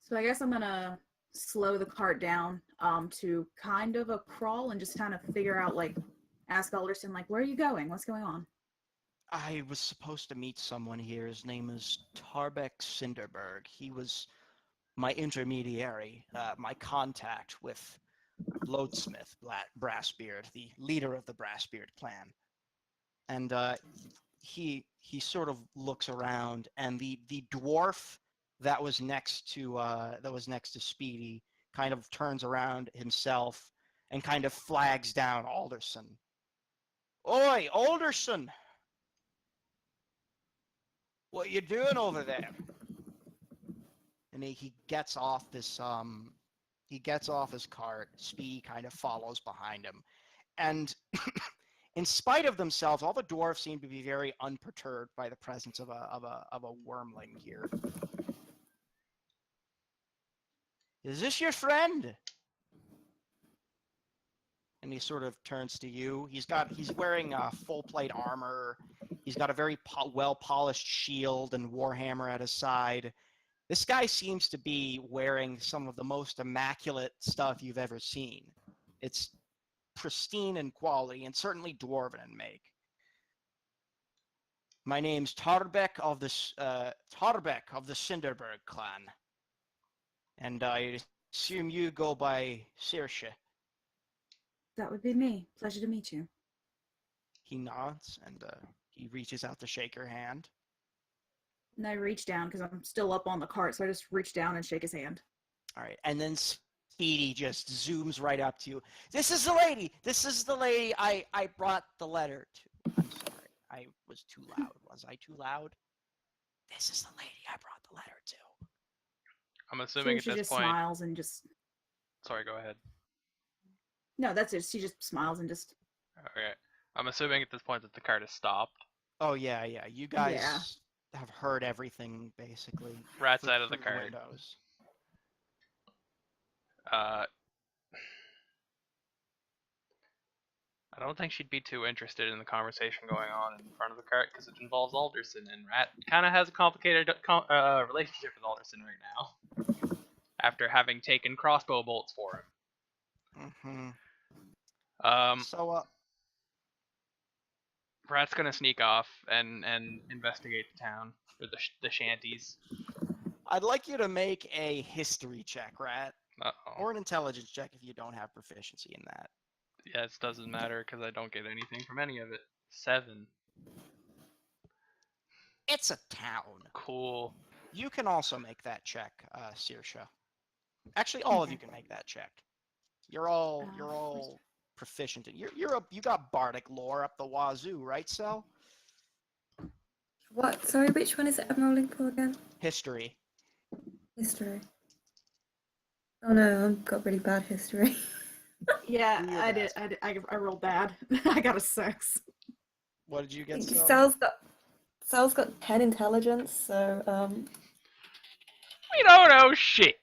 S4: So I guess I'm gonna slow the cart down to kind of a crawl and just kind of figure out, like, ask Alderson, like, where are you going? What's going on?
S2: I was supposed to meet someone here. His name is Tarbeck Cinderberg. He was my intermediary, my contact with Loadsmith Brassbeard, the leader of the Brassbeard clan. And he sort of looks around, and the dwarf that was next to Speedy kind of turns around himself and kind of flags down Alderson. Oi, Alderson! What you doing over there? And he gets off his cart. Speedy kind of follows behind him, and in spite of themselves, all the dwarves seem to be very unperturbed by the presence of a wormling here. Is this your friend? And he sort of turns to you. He's wearing full plate armor. He's got a very well polished shield and warhammer at his side. This guy seems to be wearing some of the most immaculate stuff you've ever seen. It's pristine in quality and certainly dwarven in make. My name's Tarbek of the Cinderberg clan, and I assume you go by Saoirse.
S4: That would be me. Pleasure to meet you.
S2: He nods and he reaches out to shake her hand.
S4: And I reach down because I'm still up on the cart, so I just reach down and shake his hand.
S2: All right, and then Speedy just zooms right up to you. This is the lady. This is the lady I brought the letter to. I'm sorry, I was too loud. Was I too loud? This is the lady I brought the letter to.
S1: I'm assuming
S4: She
S1: at this
S4: just
S1: point.
S4: smiles and just.
S1: Sorry, go ahead.
S4: No, that's it. She just smiles and just.
S1: Okay. I'm assuming at this point that the cart has stopped.
S2: Oh yeah. You guys have heard everything basically.
S1: Rat's out of the
S2: through
S1: cart.
S2: windows.
S1: I don't think she'd be too interested in the conversation going on in front of the cart because it involves Alderson, and Rat kind of has a complicated relationship with Alderson right now. After having taken crossbow bolts for him.
S2: So,
S1: Rat's gonna sneak off and investigate the town or the shanties.
S2: I'd like you to make a history check, Rat,
S1: Uh-oh.
S2: or an intelligence check if you don't have proficiency in that.
S1: Yeah, it doesn't matter because I don't get anything from any of it. 7.
S2: It's a town.
S1: Cool.
S2: You can also make that check, Saoirse. Actually, all of you can make that check. You're all proficient. You got bardic lore up the wazoo, right, Sel?
S3: What? Sorry, which one is it I'm rolling for again?
S2: History.
S3: History. Oh no, I've got really bad history.
S4: Yeah, I did. I rolled bad. I got a 6.
S2: What did you get,
S3: Sal's got 10 intelligence, so
S1: We don't know shit.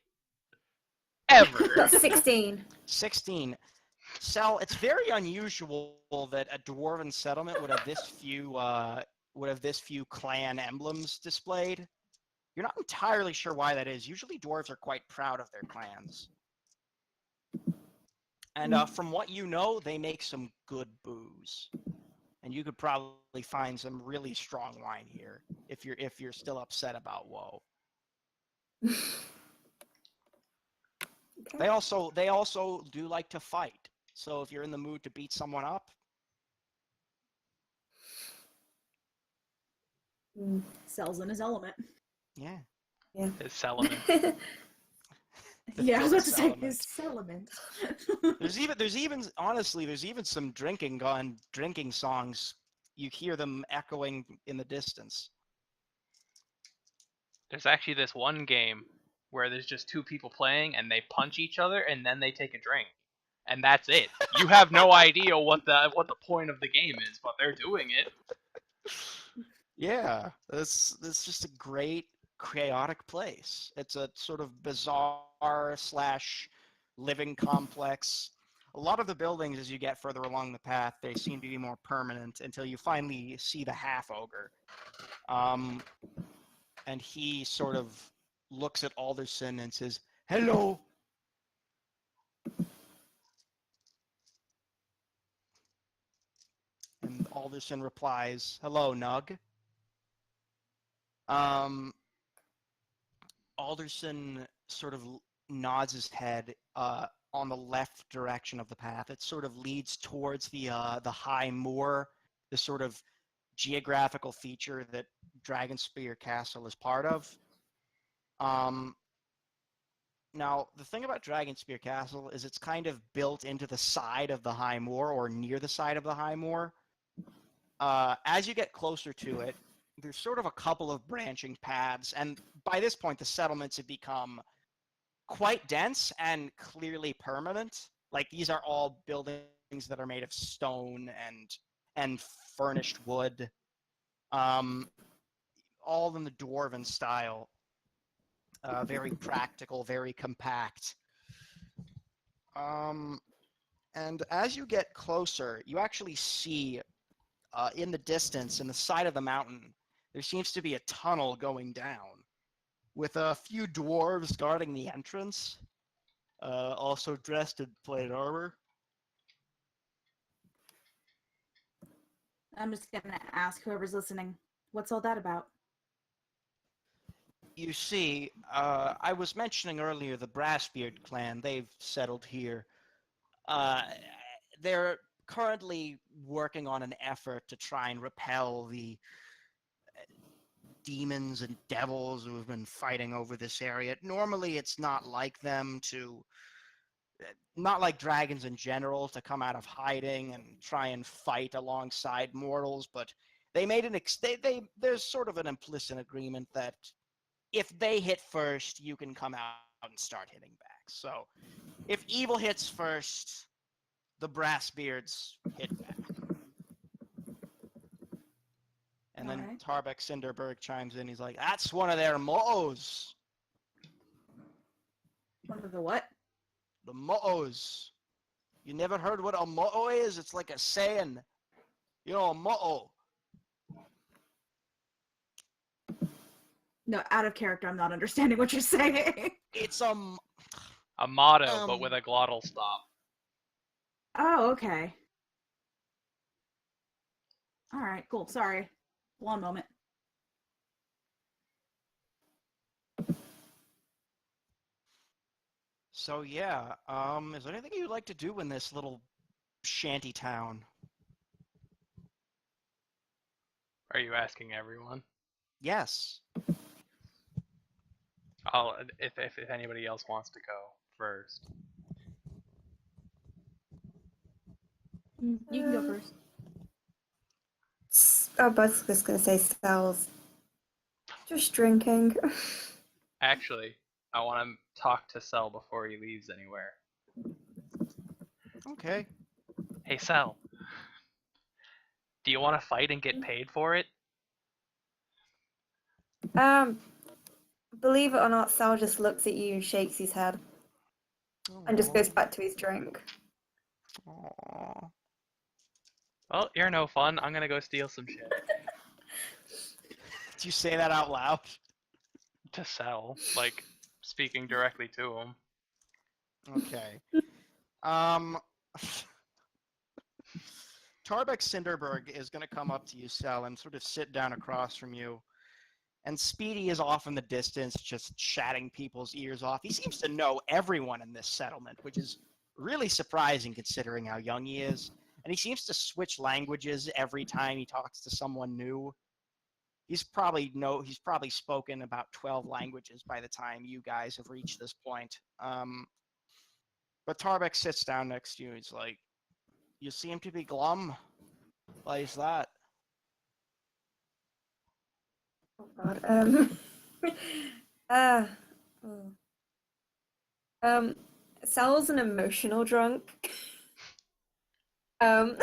S1: Ever.
S3: got 16.
S2: 16. Sal, it's very unusual that a dwarven settlement would have this few clan emblems displayed. You're not entirely sure why that is. Usually dwarves are quite proud of their clans. And from what you know, they make some good booze. And you could probably find some really strong wine here if you're still upset about woe. They also do like to fight. So if you're in the mood to beat someone up,
S4: Sells in his element.
S2: yeah.
S1: His Salomon.
S4: Yeah, I was about to say
S2: Element.
S4: his element.
S2: There's even some drinking songs. You hear them echoing in the distance.
S1: There's actually this one game where there's just 2 people playing and they punch each other and then they take a drink. And that's it. You have no idea what the point of the game is, but they're doing it.
S2: Yeah, it's just a great chaotic place. It's a sort of bazaar / living complex. A lot of the buildings, as you get further along the path, they seem to be more permanent until you finally see the half ogre. And he sort of looks at Alderson and says, "Hello." And Alderson replies, "Hello, Nug." Alderson sort of nods his head on the left direction of the path. It sort of leads towards the high moor, the sort of geographical feature that Dragonspear Castle is part of. Now, the thing about Dragonspear Castle is it's kind of built into the side of the high moor or near the side of the high moor. As you get closer to it, there's sort of a couple of branching paths, and by this point, the settlements have become quite dense and clearly permanent. Like, these are all buildings that are made of stone and furnished wood, all in the dwarven style. Very practical, very compact. And as you get closer, you actually see in the distance, in the side of the mountain, there seems to be a tunnel going down with a few dwarves guarding the entrance, also dressed in plate armor.
S4: I'm just gonna ask whoever's listening, what's all that about?
S2: You see, I was mentioning earlier the Brassbeard clan, they've settled here. Uh, they're currently working on an effort to try and repel the demons and devils who have been fighting over this area. Normally, it's not like them to, not like dragons in general, to come out of hiding and try and fight alongside mortals, but they made an there's sort of an implicit agreement that if they hit first, you can come out and start hitting back. So if evil hits first, the Brassbeards hit back. And then
S4: Alright.
S2: Tarbeck Cinderberg chimes in. He's like, that's one of their mottos.
S4: One of the what?
S2: The mottos. You never heard what a motto is? It's like a saying. You know, a motto.
S4: No, out of character, I'm not understanding what you're saying.
S2: It's
S1: A motto, but with a glottal stop.
S4: Oh, okay. Alright, cool. Sorry. One moment.
S2: So yeah, is there anything you'd like to do in this little shanty town?
S1: Are you asking everyone?
S2: Yes.
S1: If anybody else wants to go first.
S4: You can go first.
S3: I was just gonna say cells. Just drinking.
S1: Actually, I want to talk to Cell before he leaves anywhere.
S2: Okay.
S1: Hey, Cell. Do you want to fight and get paid for it?
S3: Believe it or not, Sal just looks at you and shakes his head and just goes back to his drink.
S2: Aww.
S1: Well, you're no fun. I'm gonna go steal some shit.
S2: Did you say that out loud?
S1: To Cell, like, speaking directly to him.
S2: Okay. Tarbeck Cinderberg is going to come up to you, Sal, and sort of sit down across from you. And Speedy is off in the distance, just chatting people's ears off. He seems to know everyone in this settlement, which is really surprising considering how young he is. And he seems to switch languages every time he talks to someone new. He's probably spoken about 12 languages by the time you guys have reached this point. But Tarbeck sits down next to you. He's like, "You seem to be glum. Why is that?"
S3: Oh God. Uh, Sal's an emotional drunk. Um,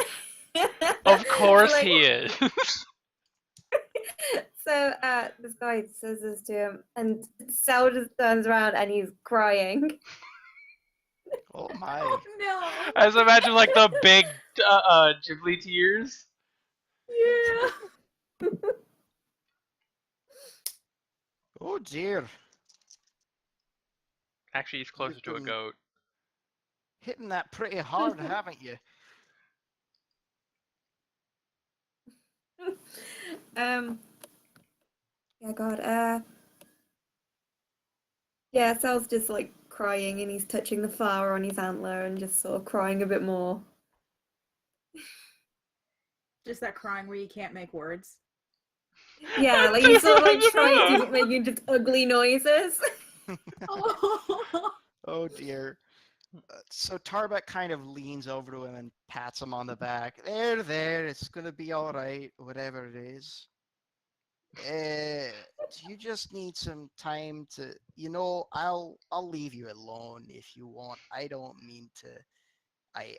S1: Of course
S3: like,
S1: he is.
S3: So this guy says this to him, and Sal just turns around and he's crying.
S2: Oh my.
S4: Oh no!
S1: I just imagine like the big Ghibli tears.
S4: Yeah.
S2: Oh dear.
S1: Actually, he's closer to a goat.
S2: Hitting that pretty hard, haven't you?
S3: Yeah, God. Yeah, Sal's just like crying, and he's touching the flower on his antler and just sort of crying a bit more.
S4: Just that crying where you can't make words.
S3: Yeah, like he's sort of like trying to keep making just ugly noises.
S4: Oh.
S2: Oh dear. So Tarbeck kind of leans over to him and pats him on the back. There, it's gonna be all right, whatever it is. You just need some time to, I'll leave you alone if you want. I don't mean to. I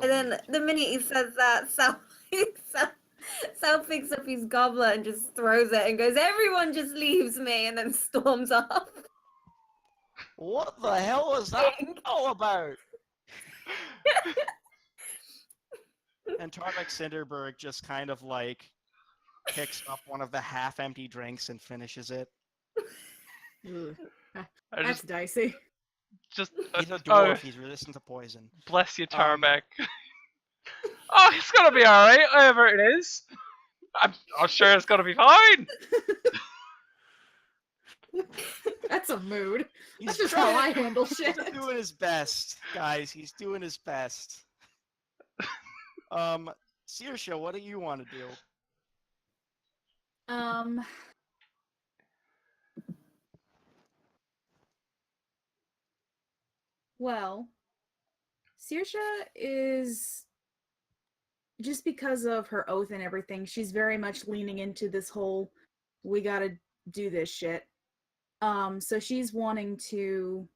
S3: And then the minute he says that, Sal Sal picks up his goblet and just throws it and goes, "Everyone just leaves me," and then storms off.
S2: What the hell was that all about? And Tarvik Cinderberg just kind of like picks up one of the half-empty drinks and finishes it.
S4: Ugh.
S1: I
S4: That's dicey.
S1: just
S2: He's a dwarf. He's resistant to poison.
S1: bless you, Tarbeck. Oh, it's gonna be alright, whatever it is. I'm sure it's gonna be fine.
S4: That's a mood.
S2: He's
S4: That's just
S2: trying-
S4: how I handle shit.
S2: He's doing his best, guys. He's doing his best. Saoirse, what do you want to do?
S4: Well, Saoirse is, just because of her oath and everything, she's very much leaning into this whole we gotta do this shit. So she's wanting to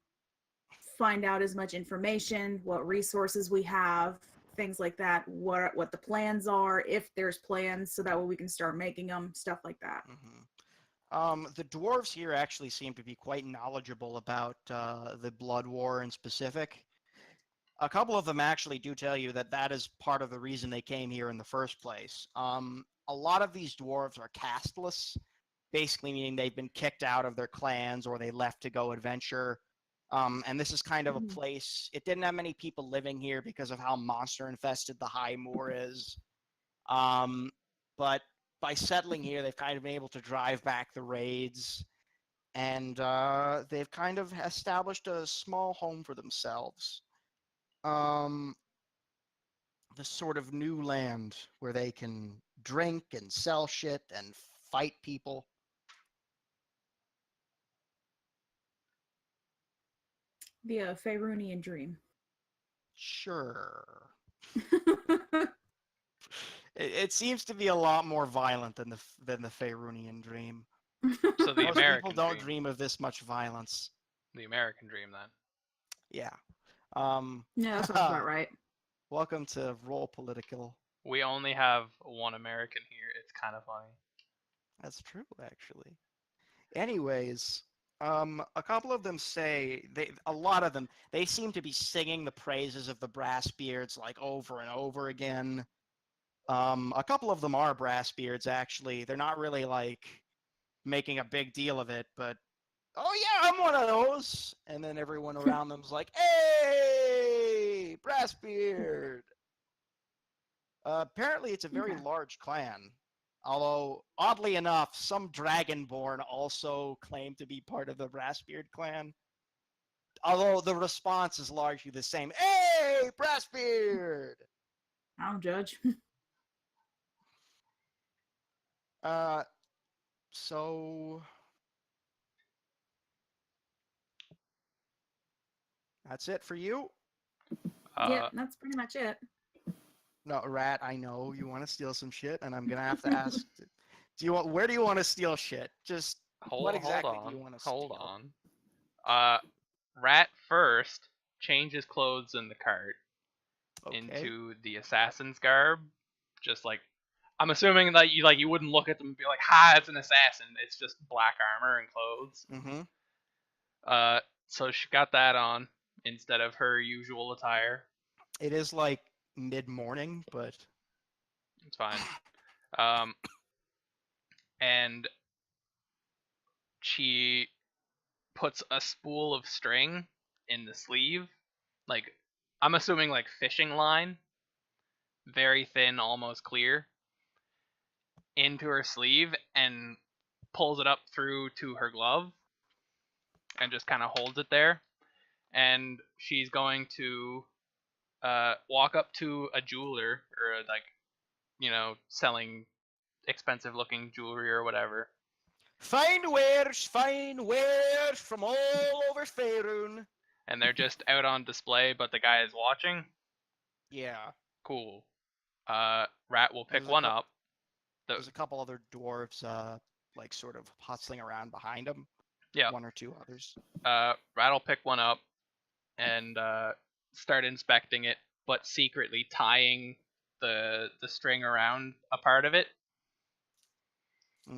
S4: find out as much information, what resources we have, things like that, what the plans are, if there's plans, so that way we can start making them, stuff like that.
S2: The dwarves here actually seem to be quite knowledgeable about the Blood War in specific. A couple of them actually do tell you that that is part of the reason they came here in the first place. A lot of these dwarves are casteless, basically meaning they've been kicked out of their clans or they left to go adventure. And this is kind of a place, it didn't have many people living here because of how monster infested the High Moor is. But by settling here, they've kind of been able to drive back the raids, and they've kind of established a small home for themselves. The sort of new land where they can drink and sell shit and fight people.
S4: The Faerunian dream.
S2: Sure. It seems to be a lot more violent than the Faerunian dream.
S1: So the
S2: Most
S1: American
S2: people don't dream of this much violence.
S1: The American dream, then.
S2: Yeah.
S4: Yeah, that sounds about right.
S2: Welcome to Roll Political.
S1: We only have one American here. It's kind of funny.
S2: That's true, actually. Anyways, a couple of them say a lot of them they seem to be singing the praises of the Brassbeards like over and over again. A couple of them are Brassbeards, actually. They're not really like making a big deal of it, but oh yeah, I'm one of those. And then everyone around them's like, "Hey, Brassbeard." Apparently, it's a very large clan. Although, oddly enough, some Dragonborn also claim to be part of the Brassbeard clan. Although the response is largely the same. Hey, Brassbeard!
S4: I don't judge.
S2: So that's it for you?
S4: Yeah, that's pretty much it.
S2: No, Rat, I know you want to steal some shit, and I'm gonna have to ask. Where do you want to steal shit? Just what exactly do you want to steal?
S1: Hold on. Rat first changes clothes in the cart into the assassin's garb. Just like I'm assuming that you wouldn't look at them and be like, "Ha, it's an assassin." It's just black armor and clothes.
S2: Mm-hmm.
S1: So she got that on instead of her usual attire.
S2: It is like mid-morning, but
S1: it's fine. And she puts a spool of string in the sleeve, like I'm assuming like fishing line, very thin, almost clear, into her sleeve and pulls it up through to her glove and just kind of holds it there. And she's going to walk up to a jeweler or selling expensive looking jewelry or whatever.
S2: Fine wares from all over Faerun.
S1: And they're just out on display, but the guy is watching?
S2: Yeah.
S1: Cool. Rat will pick one up.
S2: There's a couple other dwarves, like sort of hustling around behind him.
S1: Yeah.
S2: One or two others.
S1: Rat will pick one up and start inspecting it, but secretly tying the string around a part of it,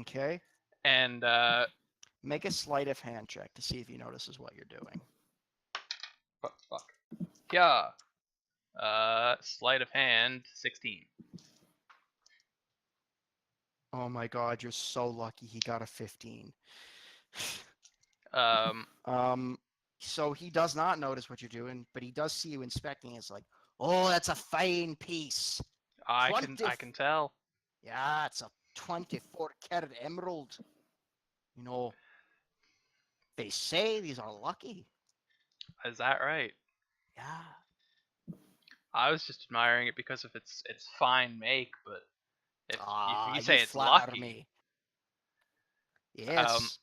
S2: Okay.
S1: and
S2: Make a sleight of hand check to see if he notices what you're doing.
S1: fuck. Yeah. Sleight of hand, 16.
S2: Oh my god, you're so lucky he got a 15.
S1: Um,
S2: So he does not notice what you're doing, but he does see you inspecting. It's like, oh, that's a fine piece.
S1: I
S2: 20.
S1: can tell.
S2: Yeah, it's a 24-carat emerald. You know, they say these are lucky.
S1: Is that right?
S2: Yeah.
S1: I was just admiring it because of its fine make, but if
S2: Ah,
S1: you
S2: you
S1: say it's
S2: flatter
S1: lucky,
S2: me.
S1: um,
S2: Yes.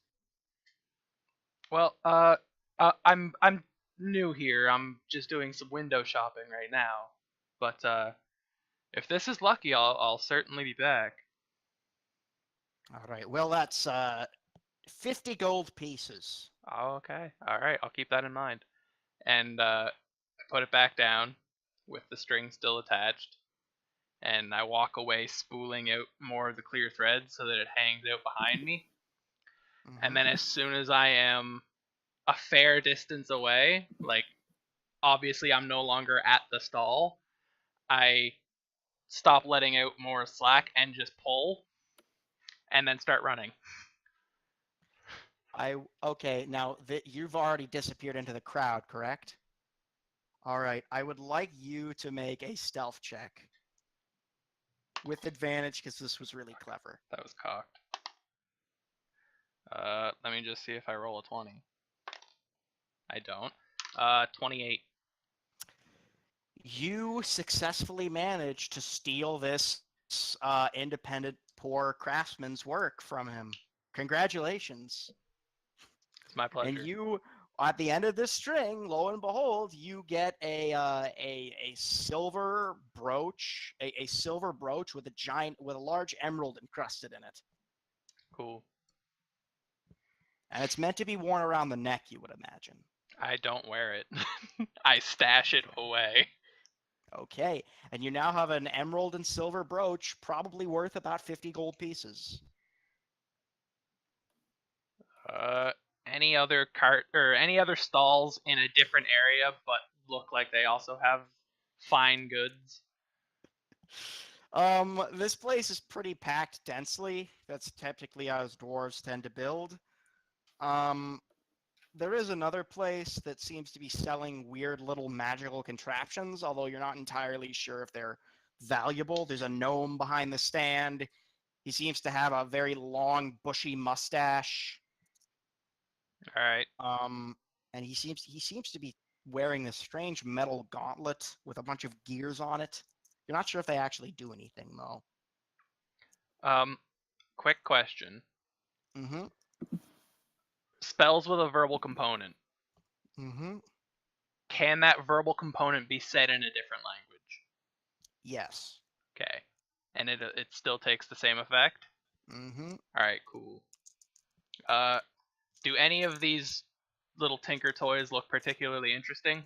S1: well, I'm new here. I'm just doing some window shopping right now, but if this is lucky, I'll certainly be back.
S2: All right. Well, that's 50 gold pieces.
S1: Oh, okay, all right, I'll keep that in mind. And I put it back down with the string still attached, and I walk away, spooling out more of the clear thread so that it hangs out behind me. And
S2: Mm-hmm.
S1: then as soon as I am a fair distance away, like obviously I'm no longer at the stall, I stop letting out more slack and just pull, and then start running.
S2: Okay. Now that you've already disappeared into the crowd, correct? All right. I would like you to make a stealth check with advantage because this was really clever.
S1: That was cocked. Let me just see if I roll a 20. I don't. 28.
S2: You successfully managed to steal this independent poor craftsman's work from him. Congratulations.
S1: It's my
S2: And
S1: pleasure.
S2: you, at the end of this string, lo and behold, you get a silver brooch, a silver brooch with a large emerald encrusted in it,
S1: Cool.
S2: and it's meant to be worn around the neck. You would imagine.
S1: I don't wear it. I stash it away.
S2: Okay, and you now have an emerald and silver brooch, probably worth about 50 gold pieces.
S1: Uh, any other cart or any other stalls in a different area, but look like they also have fine goods?
S2: This place is pretty packed densely. That's typically how dwarves tend to build. Um, there is another place that seems to be selling weird little magical contraptions, although you're not entirely sure if they're valuable. There's a gnome behind the stand. He seems to have a very long, bushy mustache.
S1: All right.
S2: And he seems to be wearing this strange metal gauntlet with a bunch of gears on it. You're not sure if they actually do anything though.
S1: Um, quick question.
S2: Mm-hmm.
S1: Spells with a verbal component.
S2: Mm-hmm.
S1: Can that verbal component be said in a different language?
S2: Yes.
S1: Okay. And it still takes the same effect?
S2: Mm-hmm.
S1: All right, cool. Uh, do any of these little tinker toys look particularly interesting?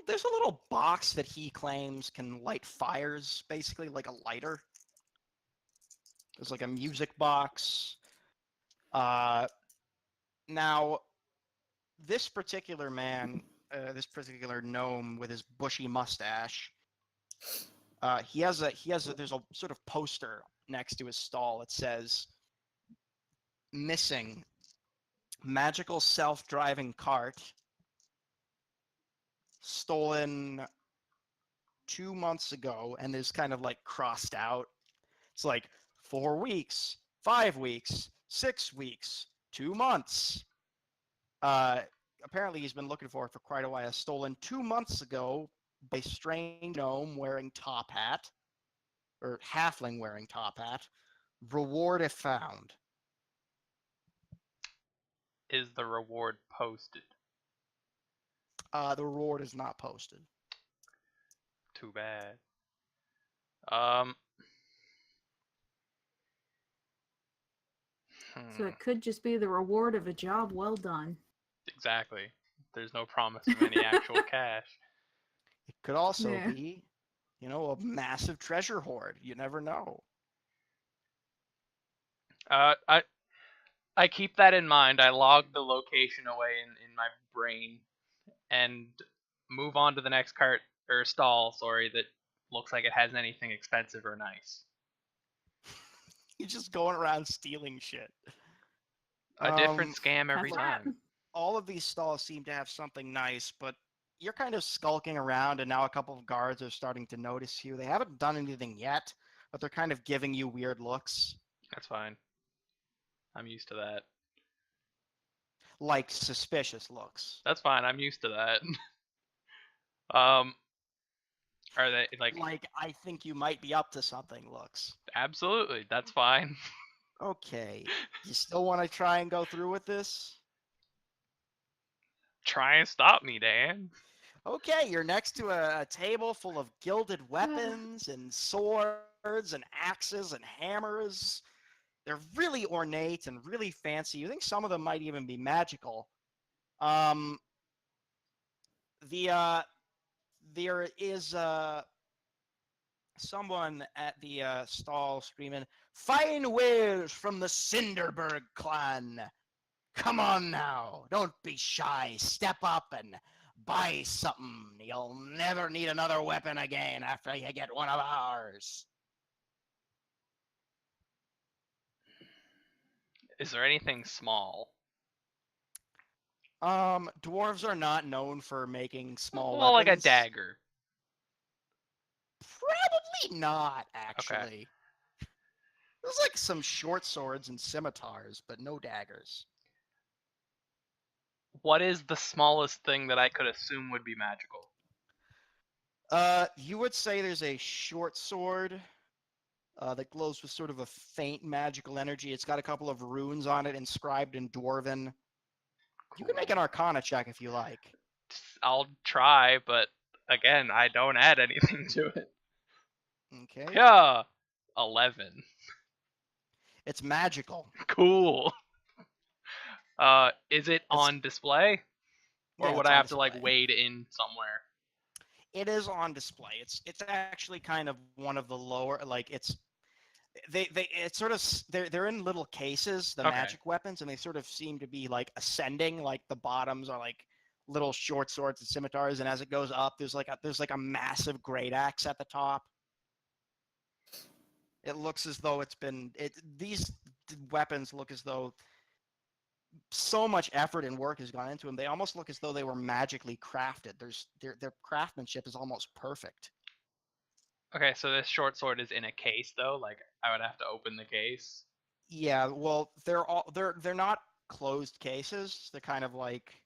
S2: There's a little box that he claims can light fires, basically like a lighter. There's like a music box. Uh, Now this particular man, this particular gnome with his bushy mustache, there's a sort of poster next to his stall. It says, "Missing magical self-driving cart, stolen 2 months ago," and there's kind of like crossed out. It's like 4 weeks, 5 weeks, 6 weeks, 2 months. Uh, Apparently he's been looking for it for quite a while. Stolen 2 months ago by strange gnome wearing top hat, or halfling wearing top hat. Reward if found.
S1: Is the reward posted?
S2: The reward is not posted.
S1: Too bad. Um.
S4: So
S1: Hmm,
S4: it could just be the reward of a job well done.
S1: exactly. There's no promise of any actual cash.
S2: It could also
S4: Yeah.
S2: be You know, a massive treasure hoard. You never know.
S1: I keep that in mind. I log the location away in my brain and move on to the next cart or stall. Sorry, that looks like it has anything expensive or nice.
S2: You're just going around stealing shit.
S1: A different
S2: Um,
S1: scam every
S4: Have that.
S1: time.
S2: all of these stalls seem to have something nice, but you're kind of skulking around, and now a couple of guards are starting to notice you. They haven't done anything yet, but they're kind of giving you weird looks,
S1: That's fine. I'm used to that.
S2: like suspicious looks.
S1: That's fine. I'm used to that. um, are they like
S2: Like, I think you might be up to something looks.
S1: absolutely? That's fine.
S2: Okay, you still want to try and go through with this?
S1: Try and stop me, Dan.
S2: Okay, you're next to a table full of gilded weapons and swords and axes and hammers. They're really ornate and really fancy. You think some of them might even be magical. Um, there is someone at the stall screaming, "Fine wares from the Cinderberg clan! Come on now, don't be shy. Step up and buy something. You'll never need another weapon again after you get one of ours."
S1: Is there anything small?
S2: Dwarves are not known for making small
S1: Well, like a
S2: weapons.
S1: dagger.
S2: Probably not,
S1: Okay.
S2: actually. There's like some short swords and scimitars, but no daggers.
S1: What is the smallest thing that I could assume would be magical?
S2: You would say there's a short sword that glows with sort of a faint magical energy. It's got a couple of runes on it inscribed in Dwarven. You can make an Arcana check if you like.
S1: I'll try, but again, I don't add anything to it.
S2: Okay.
S1: Yeah, 11.
S2: It's magical.
S1: Cool. Is it
S2: It's
S1: on display, or
S2: Yeah,
S1: would
S2: it's
S1: I
S2: on
S1: have to like
S2: display.
S1: wade in somewhere?
S2: It is on display. It's actually kind of one of the lower, like it's sort of they're in little cases, the
S1: Okay.
S2: magic weapons, and they sort of seem to be like ascending. Like the bottoms are like little short swords and scimitars, and as it goes up, there's like a massive great axe at the top. It looks as though these weapons look as though so much effort and work has gone into them. They almost look as though they were magically crafted. Their craftsmanship is almost perfect.
S1: Okay, so this short sword is in a case though. Like I would have to open the case.
S2: Yeah, well, they're not closed cases. They're kind of like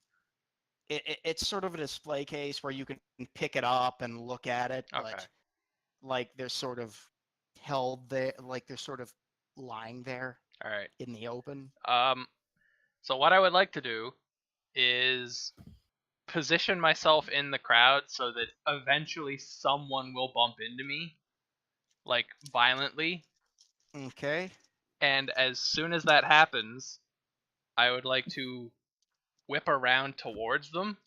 S2: it's sort of a display case where you can pick it up and look at it,
S1: Okay.
S2: but like they're sort of held there, like they're sort of lying there
S1: All right.
S2: in the open.
S1: So what I would like to do is position myself in the crowd so that eventually someone will bump into me, like violently,
S2: Okay.
S1: and as soon as that happens, I would like to whip around towards them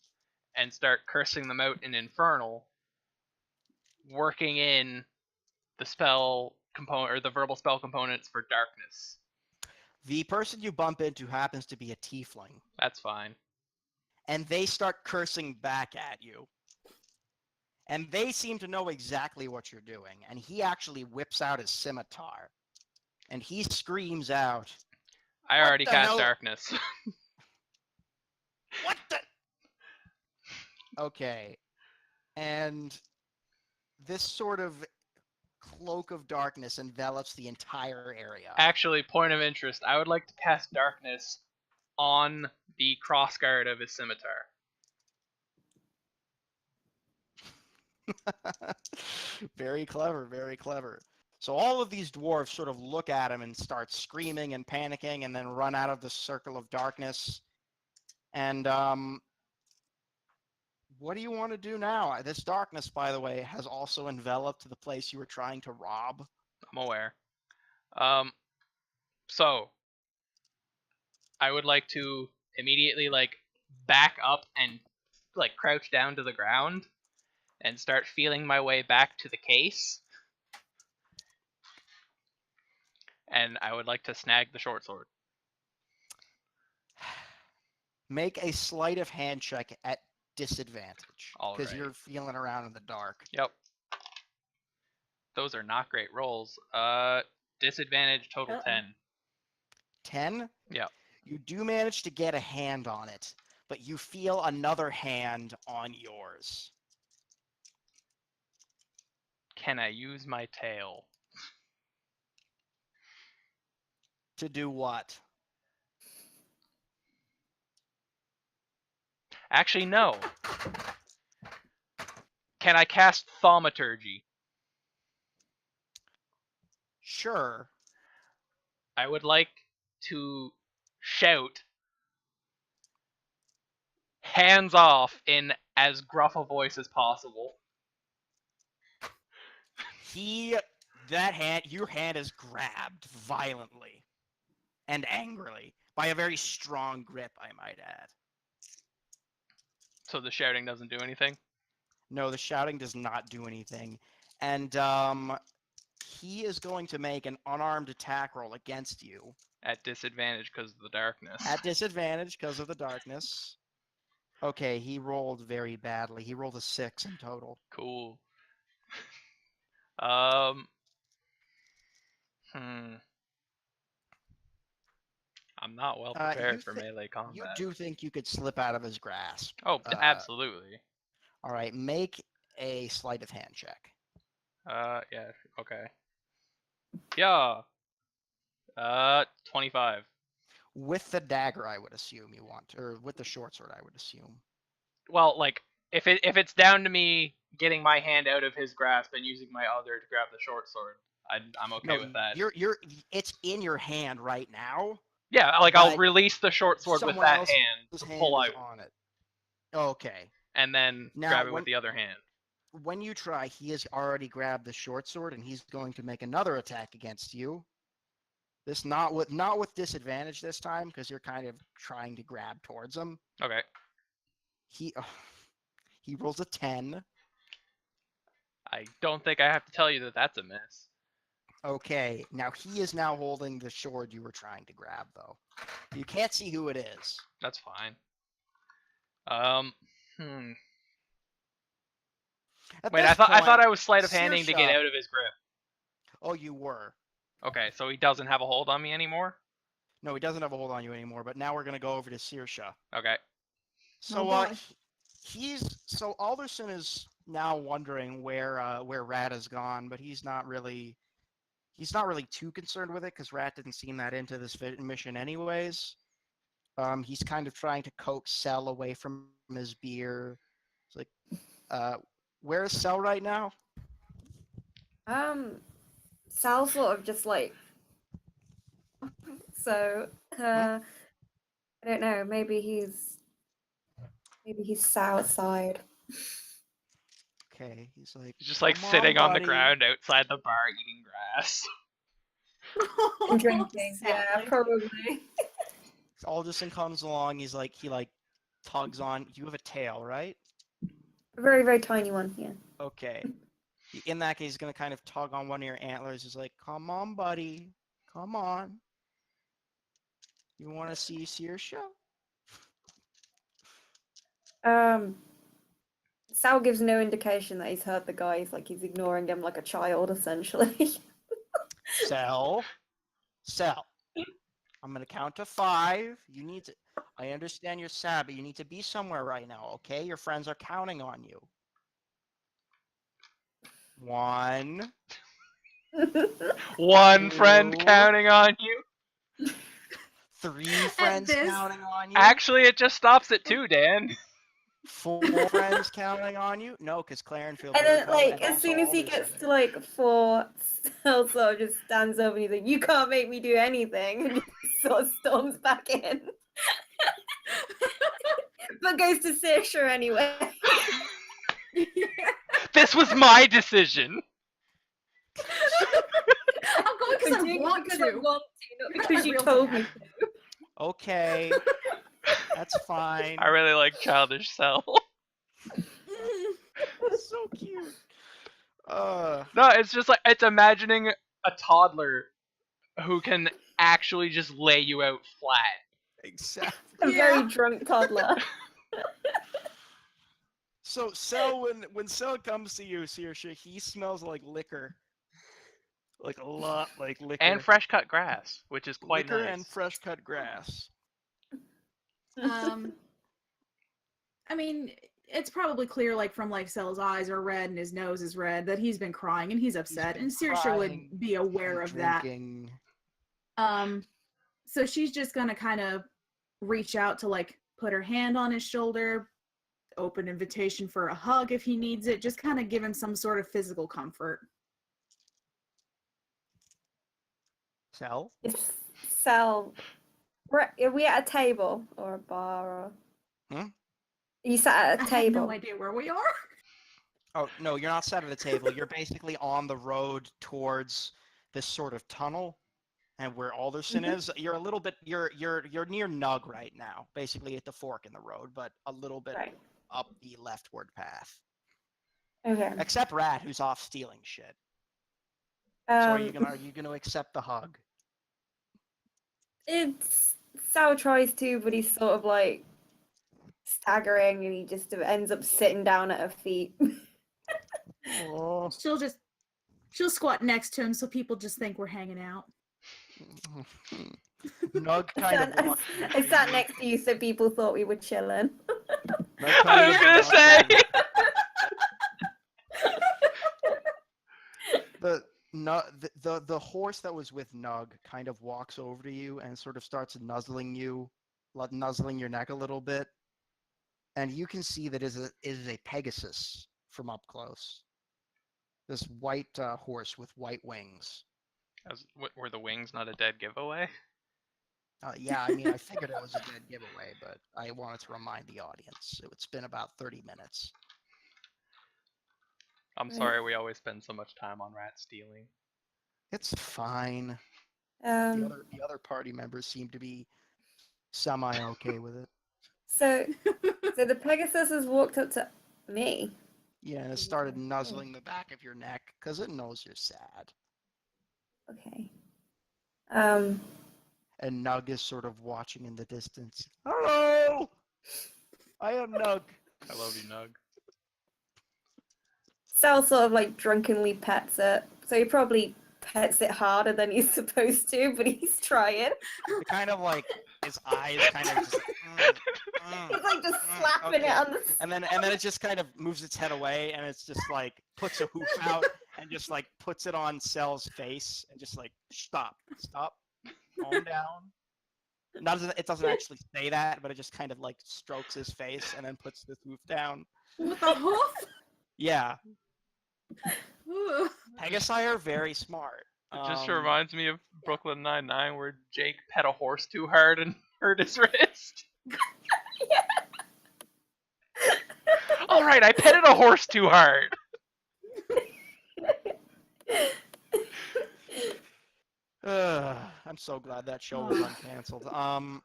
S1: and start cursing them out in Infernal, working in the spell component or the verbal spell components for darkness.
S2: The person you bump into happens to be a tiefling,
S1: That's fine.
S2: and they start cursing back at you. And they seem to know exactly what you're doing. And he actually whips out his scimitar, and he screams out,
S1: I
S2: "What
S1: already
S2: the
S1: cast
S2: hell?
S1: darkness.
S2: What the?" Okay. And this sort of cloak of darkness envelops the entire area.
S1: Actually, point of interest, I would like to cast darkness on the crossguard of his scimitar.
S2: Very clever, very clever. So all of these dwarves sort of look at him and start screaming and panicking and then run out of the circle of darkness. And what do you want to do now? This darkness, by the way, has also enveloped the place you were trying to rob.
S1: I'm aware. Um, so I would like to immediately like back up and like crouch down to the ground and start feeling my way back to the case. And I would like to snag the short sword.
S2: Make a sleight of hand check at disadvantage.
S1: All
S2: Because
S1: right.
S2: you're feeling around in the dark.
S1: Yep. Those are not great rolls. Disadvantage total
S4: Uh-oh.
S1: 10.
S2: 10?
S1: Yep.
S2: You do manage to get a hand on it, but you feel another hand on yours.
S1: Can I use my tail?
S2: To do what?
S1: Actually, no. Can I cast Thaumaturgy?
S2: Sure.
S1: I would like to shout hands off in as gruff a voice as possible.
S2: Your hand is grabbed violently and angrily by a very strong grip, I might add.
S1: So the shouting doesn't do anything?
S2: No, the shouting does not do anything. And he is going to make an unarmed attack roll against you.
S1: At disadvantage because of the darkness.
S2: At disadvantage because of the darkness. Okay, he rolled very badly. He rolled a 6 in total.
S1: Cool. I'm not well prepared for melee combat.
S2: You do think you could slip out of his grasp.
S1: Oh, absolutely.
S2: All right, make a sleight of hand check.
S1: Yeah, okay. Yeah. 25.
S2: With the dagger, I would assume you want, or with the short sword, I would assume.
S1: Well, like if it's down to me getting my hand out of his grasp and using my other to grab the short sword, I'm okay with that.
S2: It's in your hand right now.
S1: Yeah, like I'll release the short sword with that hand to pull out
S2: on it. Okay.
S1: And then grab it with the other hand.
S2: When you try, he has already grabbed the short sword, and he's going to make another attack against you. This not with disadvantage this time, because you're kind of trying to grab towards him.
S1: Okay.
S2: He rolls a 10.
S1: I don't think I have to tell you that that's a miss.
S2: Okay, now he is now holding the sword you were trying to grab, though. You can't see who it is.
S1: That's fine. Wait, I thought I was sleight of handing to get out of his grip.
S2: Oh, you were.
S1: Okay, so he doesn't have a hold on me anymore?
S2: No, he doesn't have a hold on you anymore, but now we're going to go over to Saoirse.
S1: Okay.
S2: So so Alderson is now wondering where Rat has gone, but he's not really too concerned with it because Rat didn't seem that into this mission anyways. He's kind of trying to coax Cell away from his beer. It's like, where is Cell right now?
S3: Cell sort of just like, so I don't know, maybe he's outside.
S2: Okay, he's
S1: just like sitting on the ground outside the bar eating grass.
S3: And drinking, yeah, probably.
S2: Alderson comes along, he tugs on. You have a tail, right?
S3: A very, very tiny one, yeah.
S2: Okay. In that case, he's going to kind of tug on one of your antlers. He's like, come on, buddy. Come on. You want to see Saoirse?
S3: Sal gives no indication that he's hurt the guy. He's ignoring him like a child, essentially.
S2: Cell. I'm going to count to 5. You need to... I understand you're sad, but you need to be somewhere right now, okay? Your friends are counting on you. 1.
S1: One friend counting on you.
S2: 3 friends counting on you.
S1: Actually, it just stops at 2, Dan.
S2: 4 friends counting on you. No, because Clarenfield.
S3: And then, as soon as he gets to 4, Sal sort of just stands over and he's like, "You can't make me do anything," and he sort of storms back in, but goes to Saoirse anyway.
S1: This was my decision.
S4: I'm going because I want to,
S3: not because you told me to.
S2: Okay, that's fine.
S1: I really like childish Cell.
S2: so cute.
S1: No, it's just like it's imagining a toddler who can actually just lay you out flat.
S2: Exactly.
S3: A very drunk toddler.
S2: So Cell, when Cell comes to you, Saoirse, he smells like liquor. Like a lot like liquor.
S1: And fresh cut grass, which is quite
S2: liquor
S1: nice.
S2: and fresh cut grass.
S4: I mean, it's probably clear, like from like Cell's eyes are red and his nose is red, that he's been crying and he's upset, and Saoirse would be aware of
S2: drinking.
S4: that. So she's just gonna kind of reach out to like put her hand on his shoulder, open invitation for a hug if he needs it, just kind of give him some sort of physical comfort.
S2: Cell?
S3: Cell. Are we at a table or a bar? Or...
S2: Hmm?
S3: You sat at a
S4: I
S3: table.
S4: have no idea where we are.
S2: Oh no, you're not sat at a table. You're basically on the road towards this sort of tunnel, and where Alderson is. You're a little bit. You're near Nug right now, basically at the fork in the road, but a little bit
S3: Right.
S2: up the leftward path.
S3: Okay.
S2: Except Rat, who's off stealing shit. So are you
S3: Um,
S2: gonna accept the hug?
S3: it's Sal tries to, but he's sort of like staggering, and he just ends up sitting down at her feet.
S2: Oh.
S4: She'll squat next to him so people just think we're hanging out.
S2: Nug kind of walks.
S3: I sat next to you, so people thought we were chilling.
S2: Nug kind
S1: I
S2: of
S1: was gonna
S2: walks
S1: say.
S2: The horse that was with Nug kind of walks over to you and sort of starts nuzzling your neck a little bit, and you can see that it is a Pegasus from up close. This white horse with white wings.
S1: Were the wings not a dead giveaway?
S2: Yeah, I mean, I figured it was a dead giveaway, but I wanted to remind the audience. It's been about 30 minutes.
S1: I'm sorry we always spend so much time on rat stealing.
S2: It's fine.
S3: Um,
S2: The other party members seem to be semi-okay with it.
S3: so the Pegasus has walked up to me.
S2: Yeah, and it started nuzzling the back of your neck because it knows you're sad.
S3: Okay.
S2: And Nug is sort of watching in the distance. Hello! I am Nug.
S1: I love you, Nug.
S3: Sal sort of like drunkenly pets it. So he probably pets it harder than he's supposed to, but he's trying.
S2: It kind of like his eyes kind of just
S3: He's like just slapping it on the.
S2: and then it just kind of moves its head away and it's just like puts a hoof out and just like puts it on Cell's face and just like stop, calm down. It doesn't actually say that, but it just kind of like strokes his face and then puts the hoof down.
S4: With the hoof?
S2: Yeah. Pegasi are very smart.
S1: It just reminds me of Brooklyn Nine-Nine, where Jake pet a horse too hard and hurt his wrist. All right, I petted a horse too hard.
S2: I'm so glad that show was uncanceled.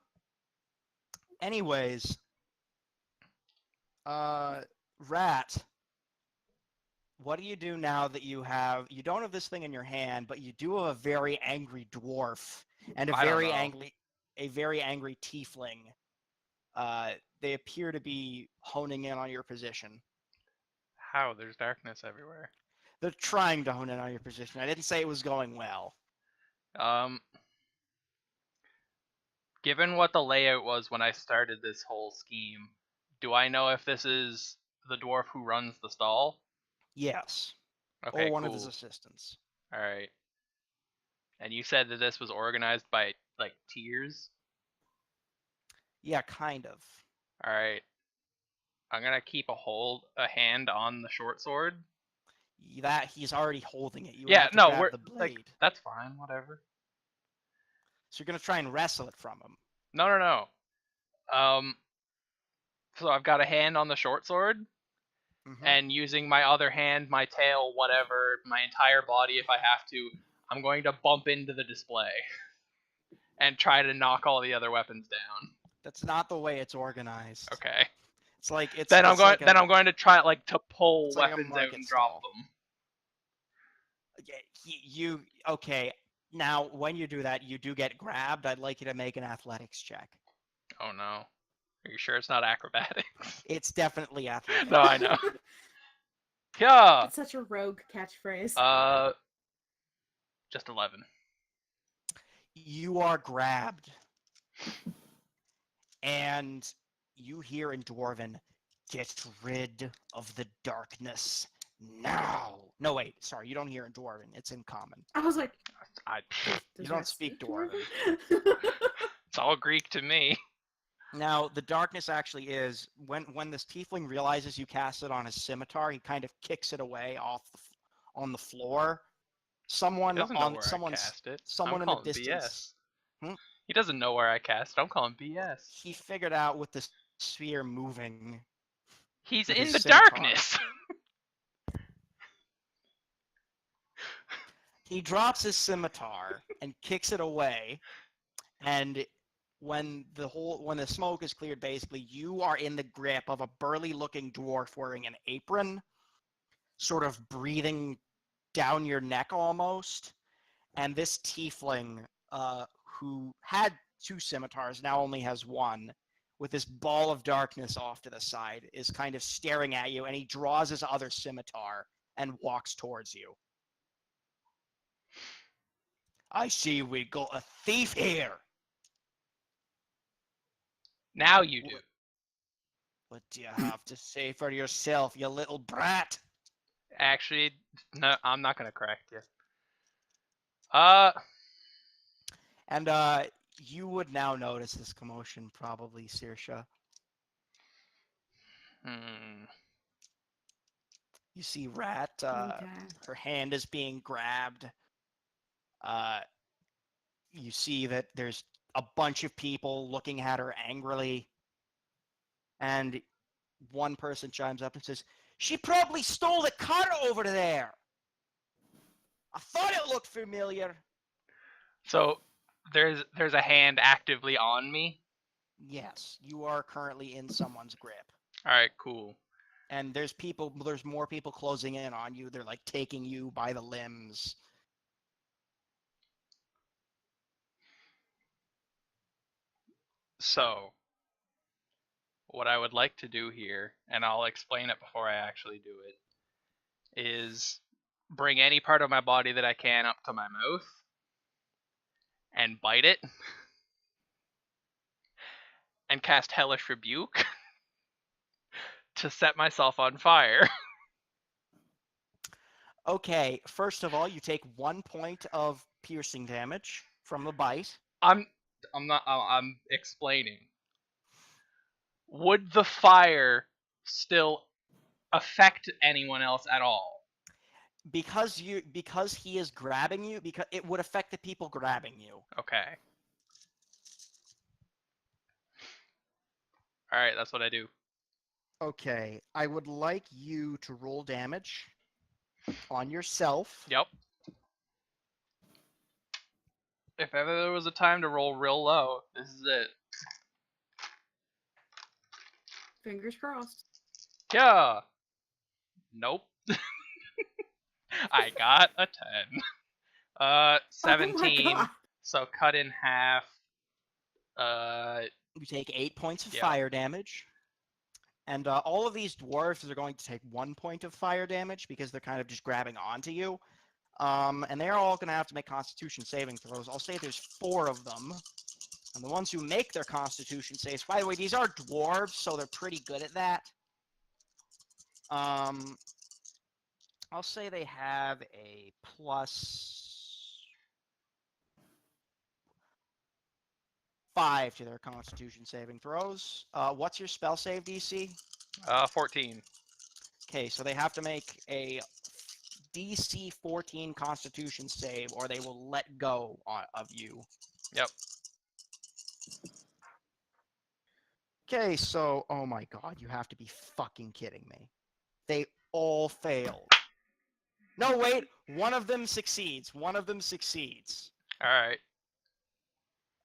S2: Anyways, Rat, what do you do now that you don't have this thing in your hand, but you do have a very angry dwarf and a very angry tiefling? They appear to be honing in on your position.
S1: How? There's darkness everywhere.
S2: They're trying to hone in on your position. I didn't say it was going well.
S1: Given what the layout was when I started this whole scheme, do I know if this is the dwarf who runs the stall?
S2: Yes.
S1: Okay,
S2: or one
S1: cool.
S2: of his assistants.
S1: All right. And you said that this was organized by like tiers?
S2: Yeah, kind of.
S1: All right. I'm gonna keep a hand on the short sword.
S2: That he's already holding it. You
S1: Yeah,
S2: have to
S1: no,
S2: grab
S1: we're
S2: the blade.
S1: like that's fine, whatever.
S2: So you're gonna try and wrestle it from him.
S1: No. So I've got a hand on the short sword, and using my other hand, my tail, whatever, my entire body if I have to, I'm going to bump into the display and try to knock all the other weapons down.
S2: That's not the way it's organized.
S1: Okay.
S2: It's like
S1: Then I'm going.
S2: like
S1: Then I'm going to try like to pull
S2: it's like a
S1: weapons out
S2: market
S1: and drop
S2: stall.
S1: them.
S2: You okay? Now, when you do that, you do get grabbed. I'd like you to make an athletics check.
S1: Oh no. Are you sure it's not acrobatics?
S2: It's definitely athletics.
S1: No, I know. Yeah.
S4: It's such a rogue catchphrase.
S1: Just 11.
S2: You are grabbed, and you hear in Dwarven, "Get rid of the darkness now." No, wait, sorry, you don't hear in Dwarven. It's in Common.
S4: I was like,
S1: I,
S2: You don't speak Dwarven.
S1: it's all Greek to me.
S2: Now, the darkness actually is when this tiefling realizes you cast it on his scimitar, he kind of kicks it away on the floor.
S1: He doesn't know where I cast it.
S2: Someone
S1: I'm
S2: in the
S1: calling
S2: distance.
S1: BS. He doesn't know where I cast it. I'm calling BS.
S2: He figured out with the sphere moving.
S1: He's
S2: with
S1: in
S2: his
S1: the
S2: scimitar.
S1: darkness.
S2: He drops his scimitar and kicks it away, and when the smoke is cleared, basically, you are in the grip of a burly-looking dwarf wearing an apron, sort of breathing down your neck almost. And this tiefling, who had 2 scimitars, now only has 1, with this ball of darkness off to the side, is kind of staring at you, and he draws his other scimitar and walks towards you. "I see we got a thief here."
S1: Now you do.
S2: "What do you have to say for yourself, you little brat?"
S1: Actually, no, I'm not gonna correct you.
S2: And you would now notice this commotion, probably, Saoirse. You see Rat,
S4: Okay.
S2: her hand is being grabbed. You see that there's a bunch of people looking at her angrily. And one person chimes up and says, "She probably stole the cart over there. I thought it looked familiar."
S1: So there's a hand actively on me.
S2: Yes, you are currently in someone's grip.
S1: All right, cool.
S2: And there's more people closing in on you. They're like taking you by the limbs.
S1: So what I would like to do here, and I'll explain it before I actually do it, is bring any part of my body that I can up to my mouth and bite it and cast Hellish Rebuke to set myself on fire.
S2: Okay, first of all, you take 1 point of piercing damage from the bite.
S1: I'm not. I'm explaining. Would the fire still affect anyone else at all?
S2: Because he is grabbing you, because it would affect the people grabbing you.
S1: Okay. All right, that's what I do.
S2: Okay, I would like you to roll damage on yourself.
S1: Yep. If ever there was a time to roll real low, this is it.
S4: Fingers crossed.
S1: Yeah. Nope. I got a 10. 17.
S4: Oh my God.
S1: So cut in half.
S2: You take 8 points of
S1: Yeah.
S2: fire damage. And all of these dwarves are going to take 1 point of fire damage because they're kind of just grabbing onto you. And they're all going to have to make Constitution saving throws. I'll say there's 4 of them. And the ones who make their Constitution saves, by the way, these are dwarves, so they're pretty good at that. I'll say they have a +5 to their Constitution saving throws. What's your spell save DC?
S1: 14.
S2: Okay, so they have to make a DC 14 Constitution save, or they will let go of you.
S1: Yep.
S2: Okay, so, oh my god, you have to be fucking kidding me. They all failed. No, wait, one of them succeeds. One of them succeeds.
S1: All right.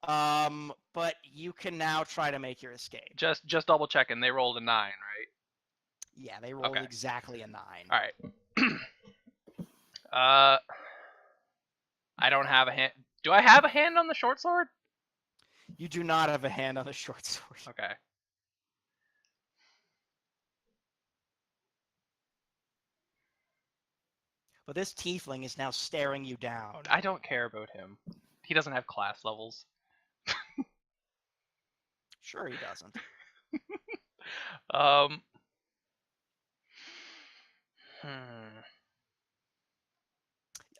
S2: But you can now try to make your escape.
S1: Just double checking. They rolled a 9, right?
S2: Yeah, they rolled
S1: Okay.
S2: exactly a 9.
S1: All right. uh, I don't have a hand. Do I have a hand on the short sword?
S2: You do not have a hand on the short sword.
S1: Okay.
S2: But this tiefling is now staring you down.
S1: I don't care about him. He doesn't have class levels.
S2: Sure he doesn't.
S1: Um.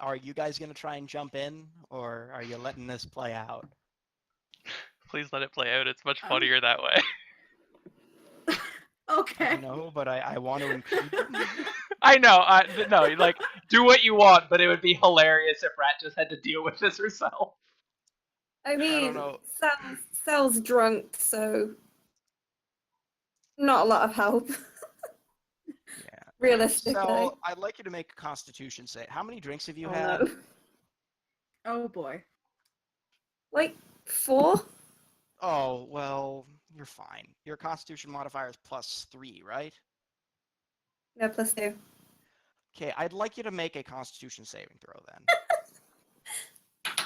S2: Are you guys going to try and jump in, or are you letting this play out?
S1: Please let it play out. It's much
S4: Um.
S1: funnier that way.
S4: Okay.
S2: I know, but I want to include them.
S1: I know. No, like, do what you want, but it would be hilarious if Rat just had to deal with this herself.
S3: I mean,
S2: know.
S3: Sal's drunk, so not a lot of help.
S2: Yeah.
S3: Realistically.
S2: So I'd like you to make a Constitution save. How many drinks have you
S3: Oh,
S2: had?
S3: no.
S4: Oh boy.
S3: Like 4?
S2: Oh, well, you're fine. Your Constitution modifier is +3, right?
S3: No, +2.
S2: Okay, I'd like you to make a Constitution saving throw then.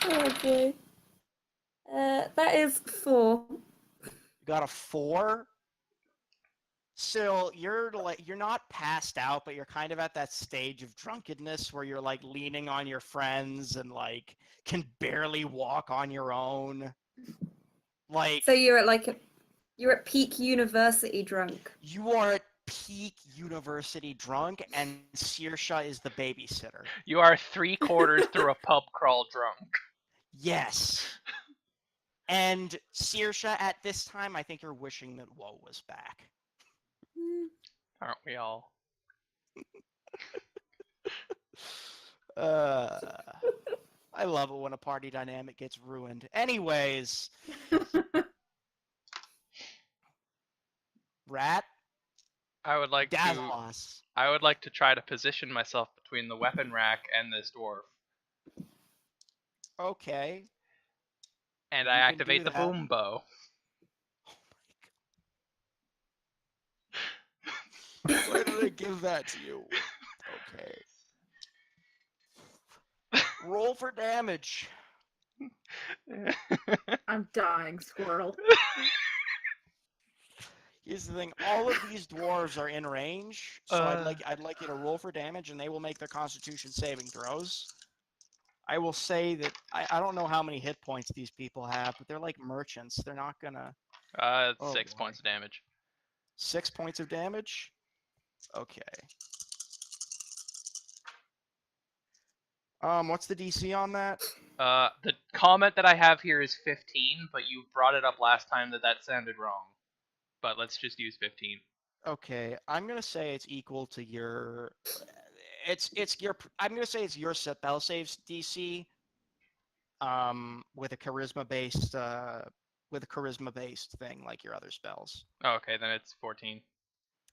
S3: Oh boy. That is 4.
S2: You got a 4. So you're not passed out, but you're kind of at that stage of drunkenness where you're like leaning on your friends and like can barely walk on your own. Like
S3: So you're at peak university drunk.
S2: you are at peak university drunk, and Saoirse is the babysitter.
S1: You are 3/4 through a pub crawl drunk.
S2: Yes. And Saoirse, at this time, I think you're wishing that Woe was back.
S1: Aren't we all?
S2: I love it when a party dynamic gets ruined. Anyways, Rat,
S1: I would like to.
S2: Dazalos.
S1: I would like to try to position myself between the weapon rack and this dwarf,
S2: Okay.
S1: and
S2: You
S1: I
S2: can
S1: activate
S2: do
S1: the
S2: that.
S1: boom bow.
S2: Why did I give that to you? Okay. Roll for damage.
S4: I'm dying, Squirtle.
S2: Here's the thing: all of these dwarves are in range, so I'd like you to roll for damage, and they will make their Constitution saving throws. I will say that I don't know how many hit points these people have, but they're like merchants. They're not gonna.
S1: 6
S2: boy.
S1: points of damage.
S2: 6 points of damage. Okay. What's the DC on that?
S1: The comment that I have here is 15, but you brought it up last time that sounded wrong. But let's just use 15.
S2: Okay, I'm gonna say it's equal to your. It's your. I'm gonna say it's your spell saves DC. With a charisma based thing like your other spells.
S1: Oh, okay, then it's 14.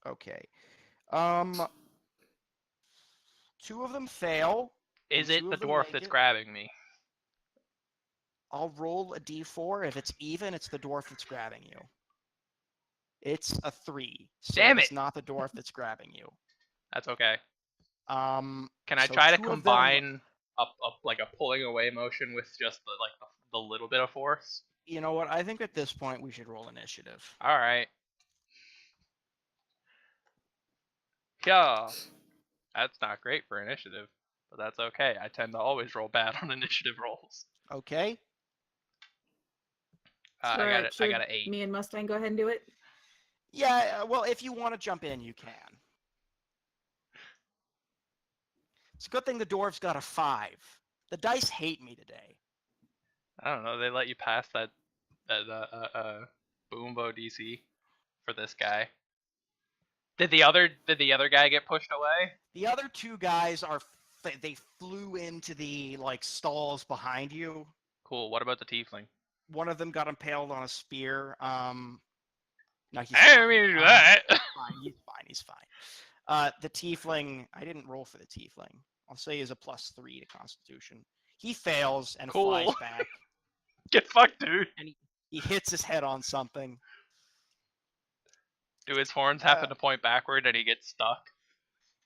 S2: Okay. 2 of them fail.
S1: Is
S2: and
S1: it
S2: 2
S1: the
S2: of them
S1: dwarf
S2: make
S1: that's
S2: it.
S1: grabbing me?
S2: I'll roll a d4. If it's even, it's the dwarf that's grabbing you. It's a 3. So
S1: Damn
S2: it's
S1: it!
S2: not the dwarf that's grabbing you.
S1: That's okay. Can I
S2: So
S1: try to
S2: 2 of them.
S1: combine like a pulling away motion with just the little bit of force?
S2: You know what? I think at this point we should roll initiative.
S1: All right. Yeah. That's not great for initiative, but that's okay. I tend to always roll bad on initiative rolls.
S2: Okay.
S1: I got it. I got an
S4: Should
S1: 8.
S4: me and Mustang go ahead and do it?
S2: Yeah, well, if you want to jump in, you can. It's a good thing the dwarves got a 5. The dice hate me today.
S1: I don't know. They let you pass that boom bow DC for this guy. Did the other guy get pushed away?
S2: The other 2 guys they flew into the like stalls behind you.
S1: Cool. What about the tiefling?
S2: One of them got impaled on a spear. No, he's
S1: I didn't
S2: fine.
S1: mean to do that.
S2: He's fine. The tiefling, I didn't roll for the tiefling. I'll say is a +3 to Constitution. He fails and
S1: Cool.
S2: flies back.
S1: Get fucked, dude.
S2: and he hits his head on something.
S1: Do his horns happen to point backward and he gets stuck?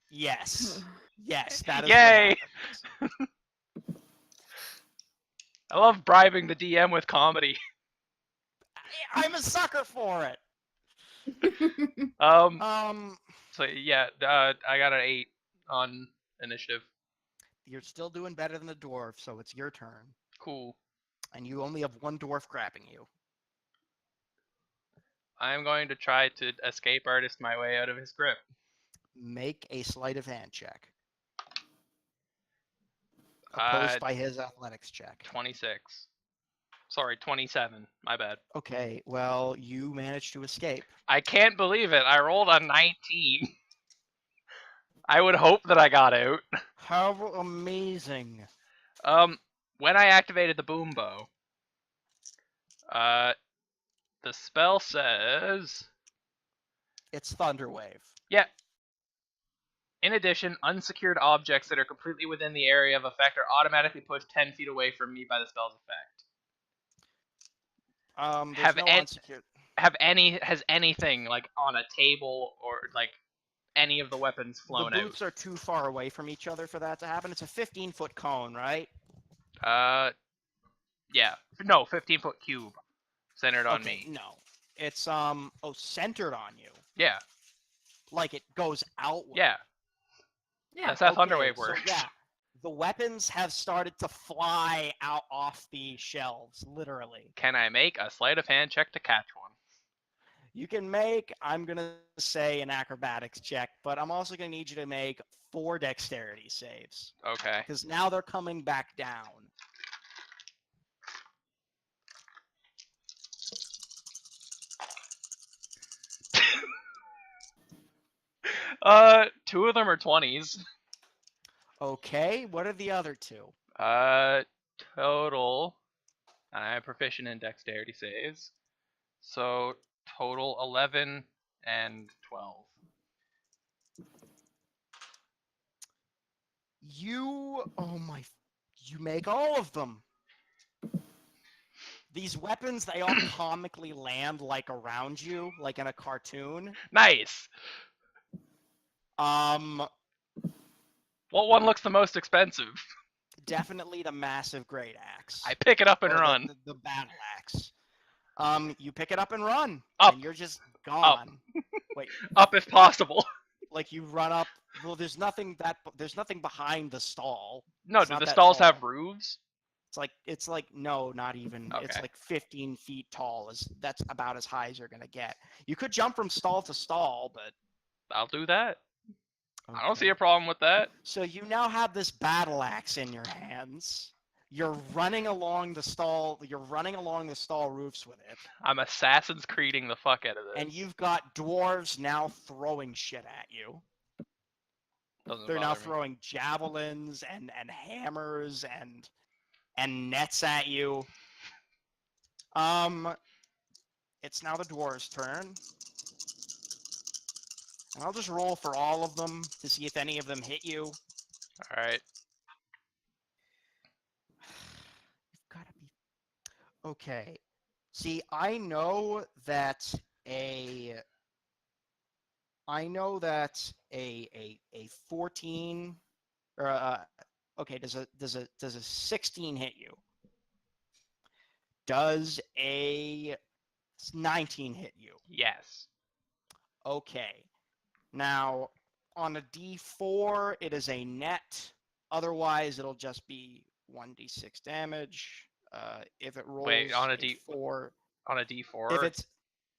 S2: Yes. Yes, that is
S1: Yay!
S2: what happens.
S1: I love bribing the DM with comedy.
S2: I'm a sucker for it.
S1: So yeah, I got an 8 on initiative.
S2: You're still doing better than the dwarf, so it's your turn.
S1: Cool.
S2: And you only have one dwarf grabbing you.
S1: I'm going to try to escape artist my way out of his grip.
S2: Make a sleight of hand check. Opposed by his athletics check.
S1: 26. Sorry, 27. My bad.
S2: Okay, well, you managed to escape.
S1: I can't believe it. I rolled a 19. I would hope that I got out.
S2: How amazing.
S1: When I activated the boom bow, the spell says...
S2: It's Thunderwave.
S1: Yeah. In addition, unsecured objects that are completely within the area of effect are automatically pushed 10 feet away from me by the spell's effect.
S2: There's no unsecured.
S1: Has anything like on a table or like any of the weapons flown
S2: The boots are too far away from each other for that to happen. It's a 15-foot cone, right?
S1: Yeah. No, 15-foot cube centered on me.
S2: No. It's centered on you.
S1: Yeah.
S2: Like it goes outward.
S1: Yeah.
S4: Yeah.
S1: That's how Thunderwave works.
S2: So, yeah. The weapons have started to fly out off the shelves, literally.
S1: Can I make a sleight of hand check to catch one?
S2: You can make, I'm going to say, an acrobatics check, but I'm also going to need you to make 4 dexterity saves.
S1: Okay.
S2: Because now they're coming back down.
S1: Two of them are 20s.
S2: Okay, what are the other 2?
S1: Total. I'm proficient in dexterity saves. So, total 11 and 12.
S2: You make all of them. These weapons, they all comically land like around you, like in a cartoon.
S1: Nice! What one looks the most expensive?
S2: Definitely the massive great axe.
S1: I pick it up and run.
S2: The battle axe. You pick it up and run.
S1: Up.
S2: And you're just gone. Wait.
S1: Up if possible.
S2: Like you run up. Well, there's nothing behind the stall.
S1: No, do the stalls have roofs?
S2: It's like no, not even.
S1: Okay.
S2: It's like 15 feet tall. That's about as high as you're gonna get. You could jump from stall to stall, but
S1: I'll do that.
S2: okay.
S1: I don't see a problem with that.
S2: So you now have this battle axe in your hands. You're running along the stall. You're running along the stall roofs with it.
S1: I'm Assassin's Creeding the fuck out of this.
S2: And you've got dwarves now throwing shit at you. They're now throwing javelins and hammers and nets at you. It's now the dwarves' turn. And I'll just roll for all of them to see if any of them hit you.
S1: Alright.
S2: You've got to be... Okay. See, I know that a 14 or okay, does a 16 hit you? Does a 19 hit you?
S1: Yes.
S2: Okay. Now, on a D4, it is a net. Otherwise, it'll just be 1d6 damage. If it rolls
S1: on a
S2: D4,
S1: on a D4.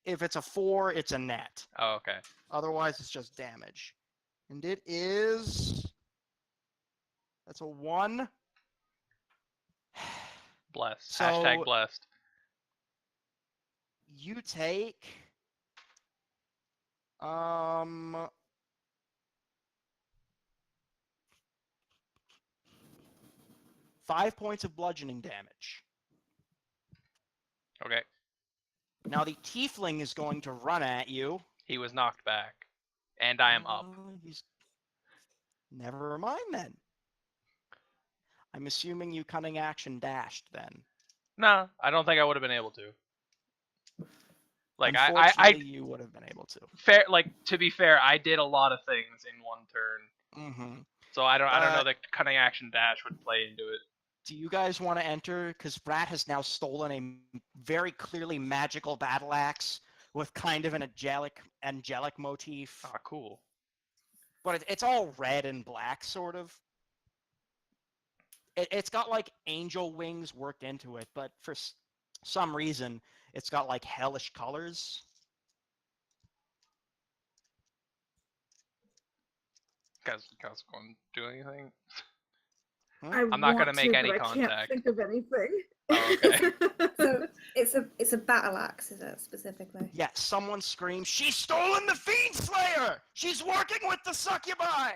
S2: If it's a 4, it's a net.
S1: Oh, okay.
S2: Otherwise, it's just damage. And it is... That's a 1.
S1: Blessed.
S2: So,
S1: Hashtag blessed.
S2: You take... 5 points of bludgeoning damage.
S1: Okay.
S2: Now the tiefling is going to run at you.
S1: He was knocked back. And I am up.
S2: Never mind then. I'm assuming you cunning action dashed then.
S1: No, I don't think I would have been able to. Like
S2: Unfortunately, you would have been able to.
S1: fair. Like to be fair, I did a lot of things in one turn,
S2: Mm-hmm.
S1: so I don't know that cunning action dash would play into it.
S2: Do you guys want to enter? Because Rat has now stolen a very clearly magical battle axe with kind of an angelic motif.
S1: Ah, cool.
S2: But it's all red and black, sort of. It's got like angel wings worked into it, but for some reason, it's got like hellish colors.
S1: Guys, going to do anything?
S4: I'm
S1: not gonna make any
S4: I
S1: contact.
S4: can't think of anything.
S1: Oh, okay.
S3: So it's a battle axe, is it specifically?
S2: Yeah, someone screams, "She's stolen the Fiend Slayer! She's working with the succubi!"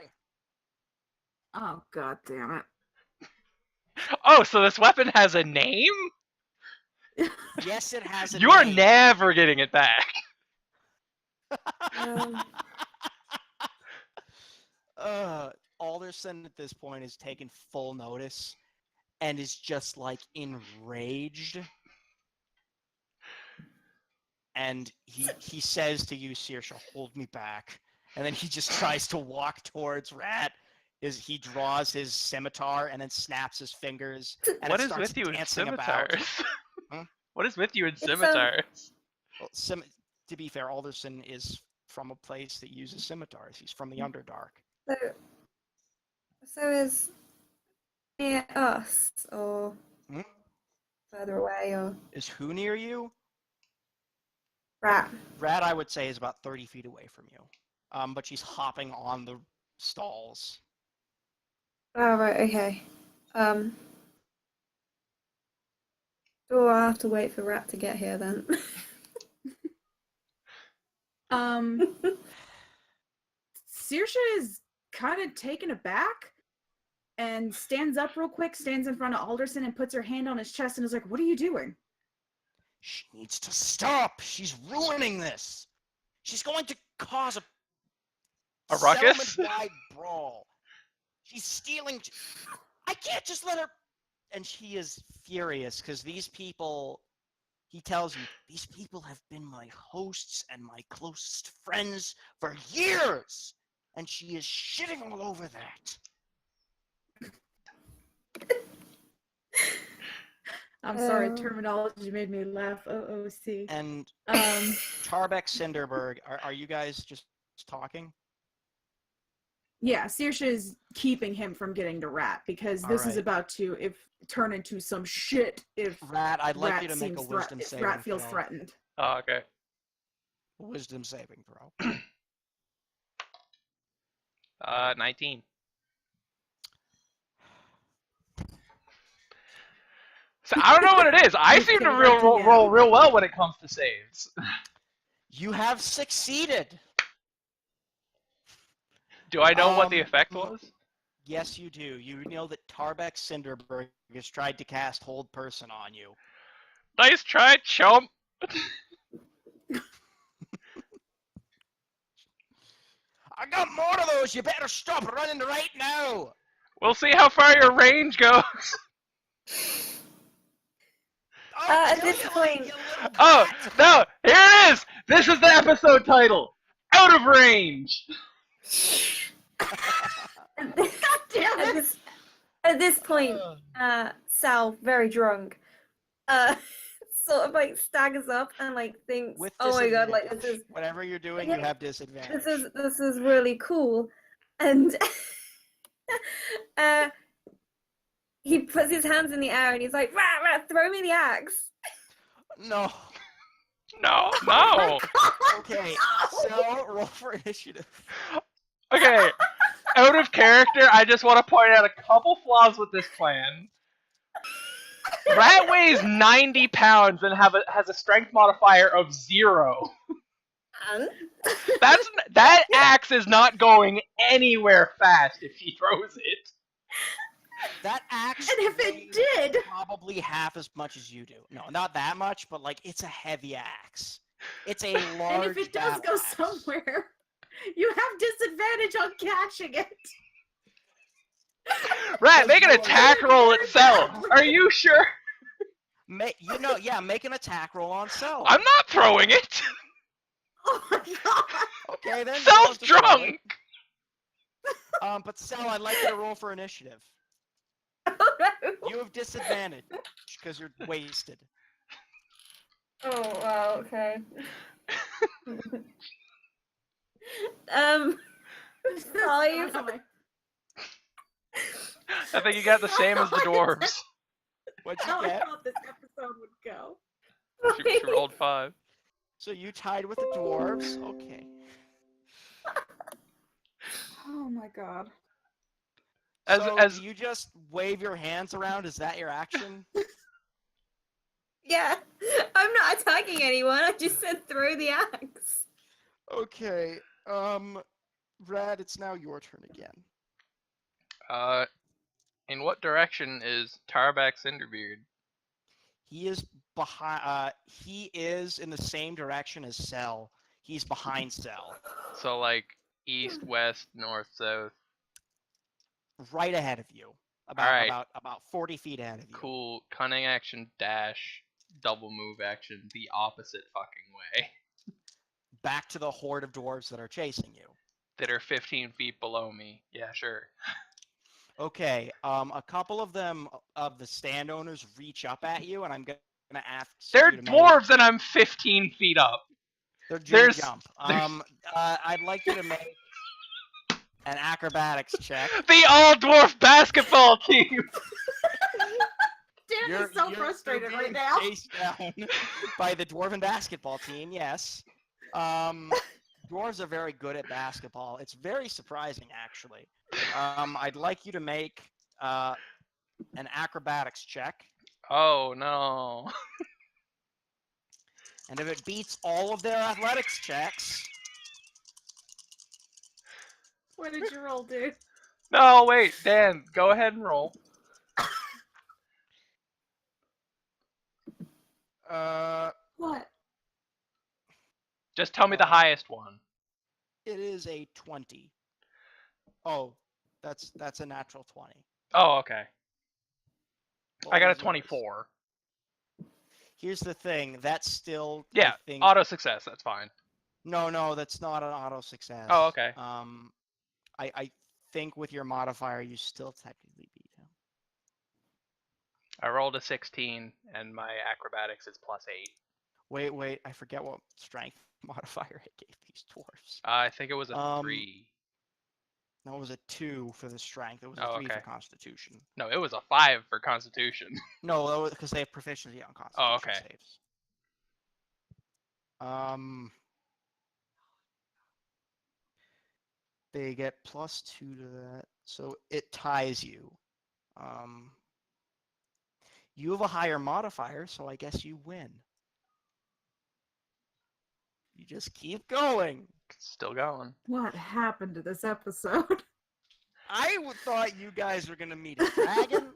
S4: Oh, god damn
S1: Oh, so this weapon has a name?
S4: it.
S2: Yes, it has a
S1: You're
S2: name.
S1: never getting it back.
S2: Alderson at this point is taking full notice and is just like enraged. And he says to you, Saoirse, "Hold me back." And then he just tries to walk towards Rat. He draws his scimitar and then snaps his fingers. And
S1: What
S2: it
S1: is
S2: starts
S1: with you in
S2: dancing about.
S1: scimitars?
S2: Huh?
S1: What is with you in scimitars?
S2: Well, to be fair, Alderson is from a place that uses scimitars. He's from the Underdark.
S3: So is near us or
S2: Hmm?
S3: further away or
S2: Is who near you?
S3: Rat?
S2: Rat, I would say, is about 30 feet away from you. But she's hopping on the stalls.
S3: Oh right, okay. Do I have to wait for Rat to get here then?
S4: Saoirse is kind of taken aback and stands up real quick, stands in front of Alderson and puts her hand on his chest and is like, "What are you doing?"
S2: She needs to stop. She's ruining this. She's going to cause
S1: A ruckus?
S2: settlement-wide brawl. She's stealing. I can't just let her. And she is furious because these people. He tells you, "These people have been my hosts and my closest friends for years." And she is shitting all over that.
S4: I'm sorry, terminology made me laugh. OOC.
S2: And
S4: Um,
S2: Tarbeck Cinderberg, are you guys just talking?
S4: yeah, Saoirse is keeping him from getting to Rat because this is
S2: Alright.
S4: about to turn into some shit if
S2: Rat, I'd like
S4: Rat
S2: you to make a
S4: seems
S2: wisdom
S4: if
S2: saving
S4: Rat feels
S2: throw.
S4: threatened.
S1: Oh, okay.
S2: Wisdom saving throw.
S1: 19. So I don't know what it is. I seem to roll real well when it comes to saves.
S2: You have succeeded.
S1: Do I know what the effect was?
S2: Yes, you do. You know that Tarbeck Cinderberg has tried to cast Hold Person on you.
S1: Nice try, chump.
S2: I got more of those. You better stop running right now.
S1: We'll see how far your range goes.
S3: At this point,
S1: Oh, no, here it is. This is the episode title. Out of range.
S3: at this point, Sal, very drunk, sort of like staggers up and like thinks,
S2: With
S3: "Oh my god, like
S2: disadvantage. Whatever you're doing,
S3: Yeah.
S2: you have disadvantage.
S3: this is really cool," and he puts his hands in the air and he's like, "Rat, rat, throw me the axe."
S2: No.
S1: No, no.
S2: Okay, so roll for initiative.
S1: Okay, out of character, I just want to point out a couple flaws with this plan. Rat weighs 90 pounds and has a strength modifier of 0.
S3: And
S1: That axe is not going anywhere fast if he throws it.
S2: That axe
S4: And if it
S2: weighs
S4: did,
S2: probably half as much as you do. No, not that much, but like it's a heavy axe. It's a large.
S4: and if it does
S2: battle
S4: go
S2: axe.
S4: somewhere, you have disadvantage on catching it.
S1: Rat, make an attack roll itself. Are you sure?
S2: Make an attack roll on Cell.
S1: I'm not throwing it.
S4: Oh my god!
S2: Okay, then. you don't
S1: Cell's
S2: have to throw
S1: drunk.
S2: it. But Cell, I'd like you to roll for initiative.
S3: Oh no.
S2: You have disadvantage because you're wasted.
S3: Oh wow. Okay. Um.
S4: Five.
S3: 5.
S1: I think you got the same as the dwarves.
S2: What'd
S4: How
S2: you
S4: I
S2: get?
S4: thought this episode would go.
S1: She rolled 5.
S2: So you tied with the dwarves. Okay.
S4: Oh my god.
S2: So do you just wave your hands around? Is that your action?
S3: Yeah. I'm not attacking anyone. I just said throw the axe.
S2: Okay. Rad, it's now your turn again.
S1: In what direction is Tarback Cinderbeard?
S2: He is behind. He is in the same direction as Cell. He's behind Cell,
S1: So like east, west, north, south.
S2: right ahead of you.
S1: Alright.
S2: About 40 feet ahead of you.
S1: Cool. Cunning action dash. Double move action the opposite fucking way.
S2: Back to the horde of dwarves that are chasing you.
S1: That are 15 feet below me. Yeah, sure.
S2: Okay. A couple of them of the stand owners reach up at you, and I'm gonna ask
S1: They're
S2: you to
S1: dwarves and I'm 15 feet up.
S2: They're
S1: There's-
S2: jump. I'd like you to make an acrobatics check.
S1: The all dwarf basketball team!
S4: Dan is so frustrated right now.
S2: Chased down by the dwarven basketball team. Yes. Dwarves are very good at basketball. It's very surprising, actually. I'd like you to make an acrobatics check,
S1: Oh no.
S2: and if it beats all of their athletics checks,
S4: What did you roll, dude?
S1: No, wait, Dan, go ahead and roll.
S4: What?
S1: Just tell me the highest one.
S2: it is a 20. Oh, that's a natural 20.
S1: Oh, okay.
S2: What
S1: I got a
S2: was yours?
S1: 24.
S2: Here's the thing. That's still.
S1: Yeah,
S2: I think,
S1: auto success, that's fine.
S2: No, that's not an auto success.
S1: Oh, okay.
S2: I think with your modifier, you still technically beat him.
S1: I rolled a 16, and my acrobatics is +8.
S2: Wait, I forget what strength modifier I gave these dwarves.
S1: I think it was a 3.
S2: No, it was a 2 for the strength. It was
S1: Oh,
S2: a 3
S1: okay.
S2: for constitution.
S1: No, it was a 5 for Constitution.
S2: No, because they have proficiency on constitution
S1: Oh, okay.
S2: saves. They get +2 to that, so it ties you. You have a higher modifier, so I guess you win. You just keep going.
S1: Still going.
S4: What happened to this episode?
S2: I thought you guys were gonna meet a dragon.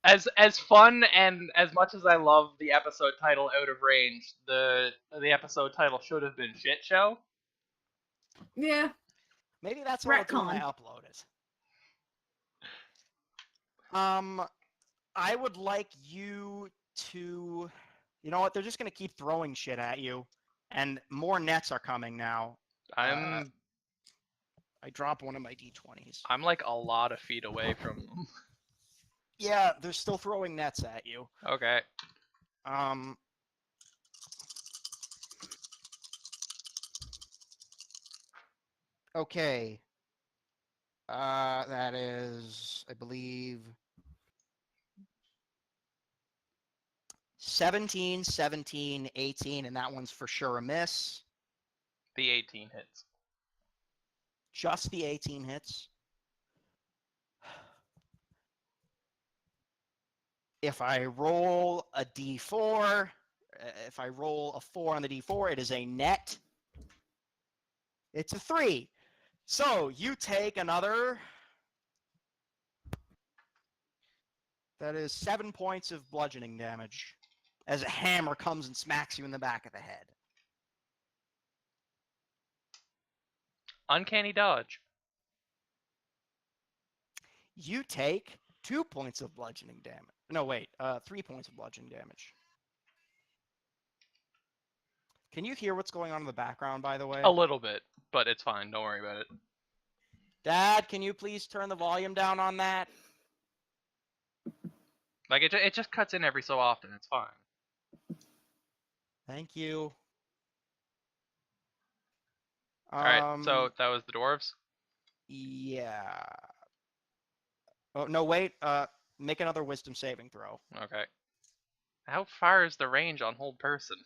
S1: As fun and as much as I love the episode title Out of Range, the episode title should have been Shit Show.
S4: Yeah.
S2: Maybe that's what I'll do when I
S4: Retcon.
S2: upload it. I would like you to. You know what? They're just gonna keep throwing shit at you, and more nets are coming now.
S1: I'm
S2: I drop one of my d20s.
S1: I'm like a lot of feet away from them.
S2: Yeah, they're still throwing nets at you.
S1: Okay.
S2: Okay. That is, I believe, 17, 17, 18, and that one's for sure a miss.
S1: The 18 hits.
S2: Just the 18 hits. If I roll a d4, if I roll a 4 on the d4, it is a net. It's a 3. So you take another. That is 7 points of bludgeoning damage as a hammer comes and smacks you in the back of the head.
S1: Uncanny dodge.
S2: You take 2 points of bludgeoning damage. No, wait. 3 points of bludgeoning damage. Can you hear what's going on in the background, by the way?
S1: A little bit, but it's fine. Don't worry about it.
S2: Dad, can you please turn the volume down on that?
S1: Like it just cuts in every so often. It's fine.
S2: Thank you.
S1: All right. So that was the dwarves.
S2: Yeah. Oh no, wait. Make another wisdom saving throw.
S1: Okay. How far is the range on hold person?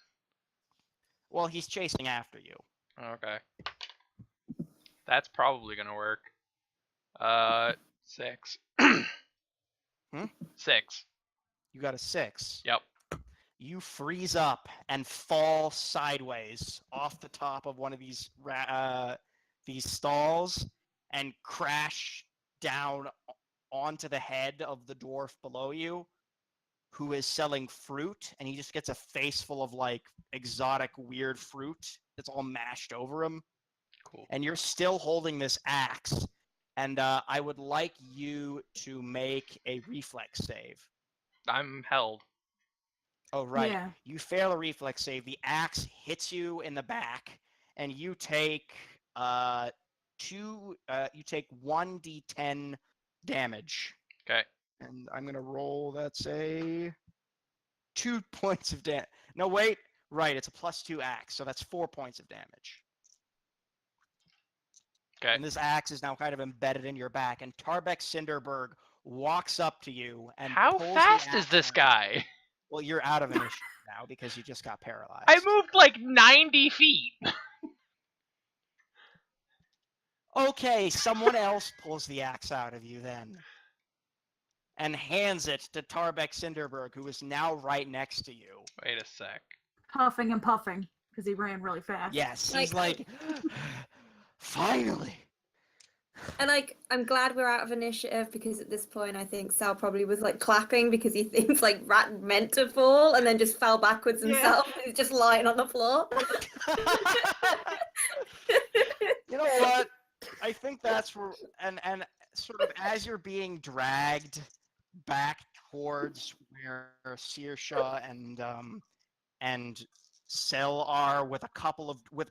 S2: Well, he's chasing after you.
S1: Okay. That's probably gonna work. 6. 6.
S2: You got a 6.
S1: Yep.
S2: You freeze up and fall sideways off the top of one of these stalls and crash down onto the head of the dwarf below you, who is selling fruit, and he just gets a face full of like exotic weird fruit that's all mashed over him.
S1: Cool.
S2: And you're still holding this axe, and I would like you to make a reflex save.
S1: I'm held.
S2: Oh, right.
S4: Yeah.
S2: You fail a reflex save. The axe hits you in the back, and you take 1d10 damage.
S1: Okay.
S2: And I'm gonna roll. That's a 2 points of damage. No, wait. Right, it's a +2 axe, so that's 4 points of damage.
S1: Okay.
S2: And this axe is now kind of embedded in your back, and Tarbek Cinderberg walks up to you and
S1: How
S2: pulls
S1: fast
S2: the
S1: is
S2: axe
S1: this
S2: out.
S1: guy?
S2: Well, you're out of initiative now because you just got paralyzed.
S1: I moved like 90 feet.
S2: Okay, someone else pulls the axe out of you then. And hands it to Tarbek Cinderberg, who is now right next to you.
S1: Wait a sec.
S4: Huffing and puffing because he ran really fast.
S2: Yes, he's like, finally.
S3: And like, I'm glad we're out of initiative because at this point, I think Sal probably was like clapping because he thinks like Rat meant to fall and then just fell backwards himself. And he's just lying on the floor.
S2: You know what? I think that's where, and sort of as you're being dragged back towards where Saoirse and Sel are with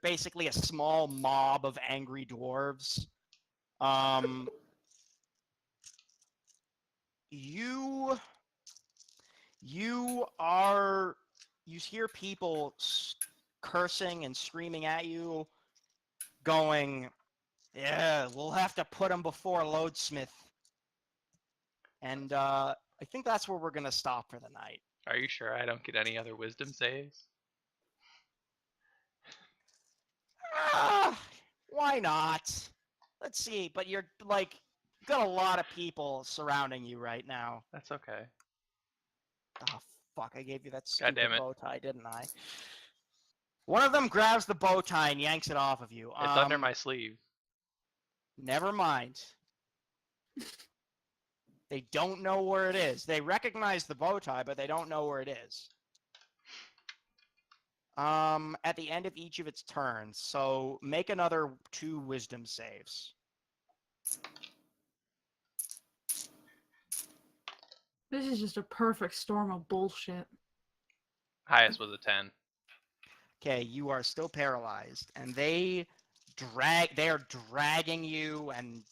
S2: basically a small mob of angry dwarves. You hear people cursing and screaming at you, going, "Yeah, we'll have to put him before Loadsmith." And I think that's where we're gonna stop for the night.
S1: Are you sure I don't get any other wisdom saves?
S2: Why not? Let's see, but you're like, got a lot of people surrounding you right now.
S1: That's okay.
S2: Oh, fuck, I gave you that
S1: God
S2: stupid
S1: damn it.
S2: bow tie, didn't I? One of them grabs the bow tie and yanks it off of you.
S1: It's under my sleeve.
S2: Never mind. They don't know where it is. They recognize the bow tie, but they don't know where it is. At the end of each of its turns, so make another 2 wisdom saves.
S4: This is just a perfect storm of bullshit.
S1: Highest was a 10.
S2: Okay, you are still paralyzed, and they are dragging you and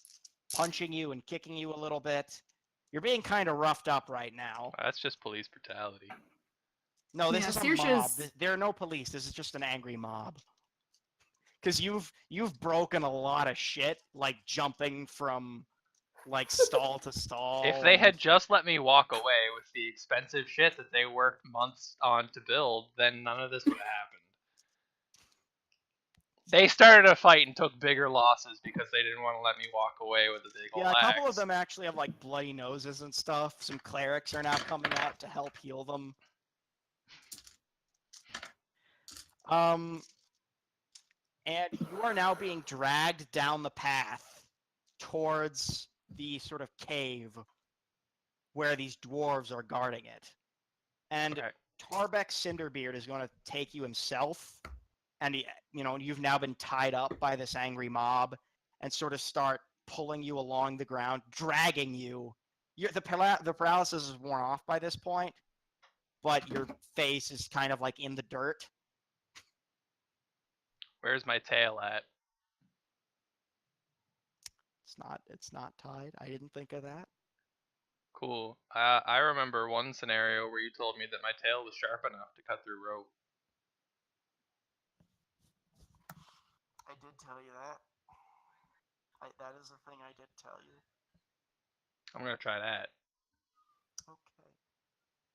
S2: punching you and kicking you a little bit. You're being kind of roughed up right now.
S1: That's just police brutality.
S2: No, this
S4: Yeah,
S2: is a
S4: Saoirse's-
S2: mob. There are no police. This is just an angry mob. Because you've broken a lot of shit, like jumping from like stall to stall.
S1: If they had just let me walk away with the expensive shit that they worked months on to build, then none of this would have happened. They started a fight and took bigger losses because they didn't want to let me walk away with a big old
S2: a couple
S1: axe.
S2: of them actually have like bloody noses and stuff. Some clerics are now coming out to help heal them. And you are now being dragged down the path towards the sort of cave where these dwarves are guarding it. And
S1: Okay.
S2: Tarbek Cinderbeard is going to take you himself, and you've now been tied up by this angry mob, and sort of start pulling you along the ground, dragging you The paralysis is worn off by this point, but your face is kind of like in the dirt.
S1: Where's my tail at?
S2: It's not tied. I didn't think of that.
S1: Cool. I remember one scenario where you told me that my tail was sharp enough to cut through rope.
S2: I did tell you that. That is the thing I did tell you.
S1: I'm gonna try that.
S2: Okay.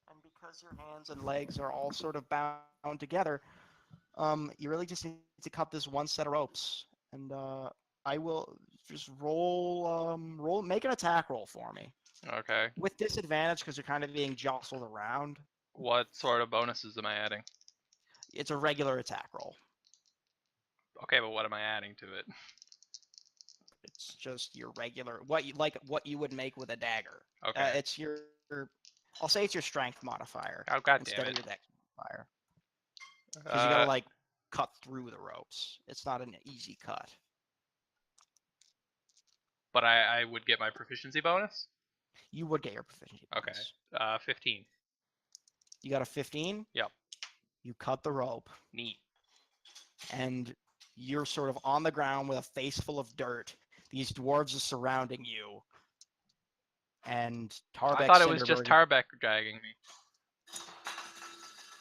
S2: And because your hands and legs are all sort of bound together, you really just need to cut this one set of ropes. And I will just make an attack roll for me.
S1: Okay.
S2: With disadvantage because you're kind of being jostled around.
S1: What sort of bonuses am I adding?
S2: It's a regular attack roll.
S1: Okay, but what am I adding to it?
S2: It's just your regular what you would make with a dagger.
S1: Okay.
S2: It's your I'll say it's your strength modifier
S1: Oh, god
S2: instead
S1: damn
S2: of
S1: it.
S2: your dex modifier. Because you gotta like cut through the ropes. It's not an easy cut.
S1: But I would get my proficiency bonus?
S2: You would get your proficiency
S1: Okay.
S2: bonus.
S1: 15.
S2: You got a 15?
S1: Yep.
S2: You cut the rope.
S1: Neat.
S2: And you're sort of on the ground with a face full of dirt. These dwarves are surrounding you. And Tarbeck
S1: I thought it was just
S2: Cinderberg-
S1: Tarbeck dragging me.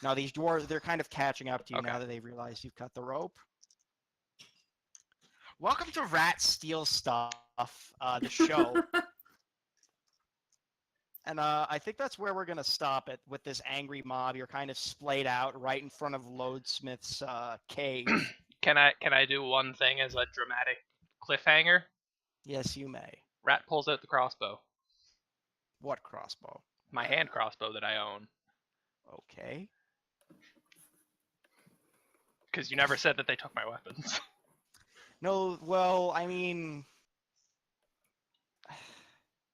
S2: Now these dwarves, they're kind of catching up to you
S1: Okay.
S2: now that they've realized you've cut the rope. Welcome to Rat Steal Stuff, the show. And I think that's where we're going to stop it with this angry mob. You're kind of splayed out right in front of Loadsmith's cave.
S1: Can I do one thing as a dramatic cliffhanger?
S2: Yes, you may.
S1: Rat pulls out the crossbow.
S2: What crossbow?
S1: My hand crossbow that I own.
S2: Okay.
S1: Because you never said that they took my weapons.
S2: No, well, I mean...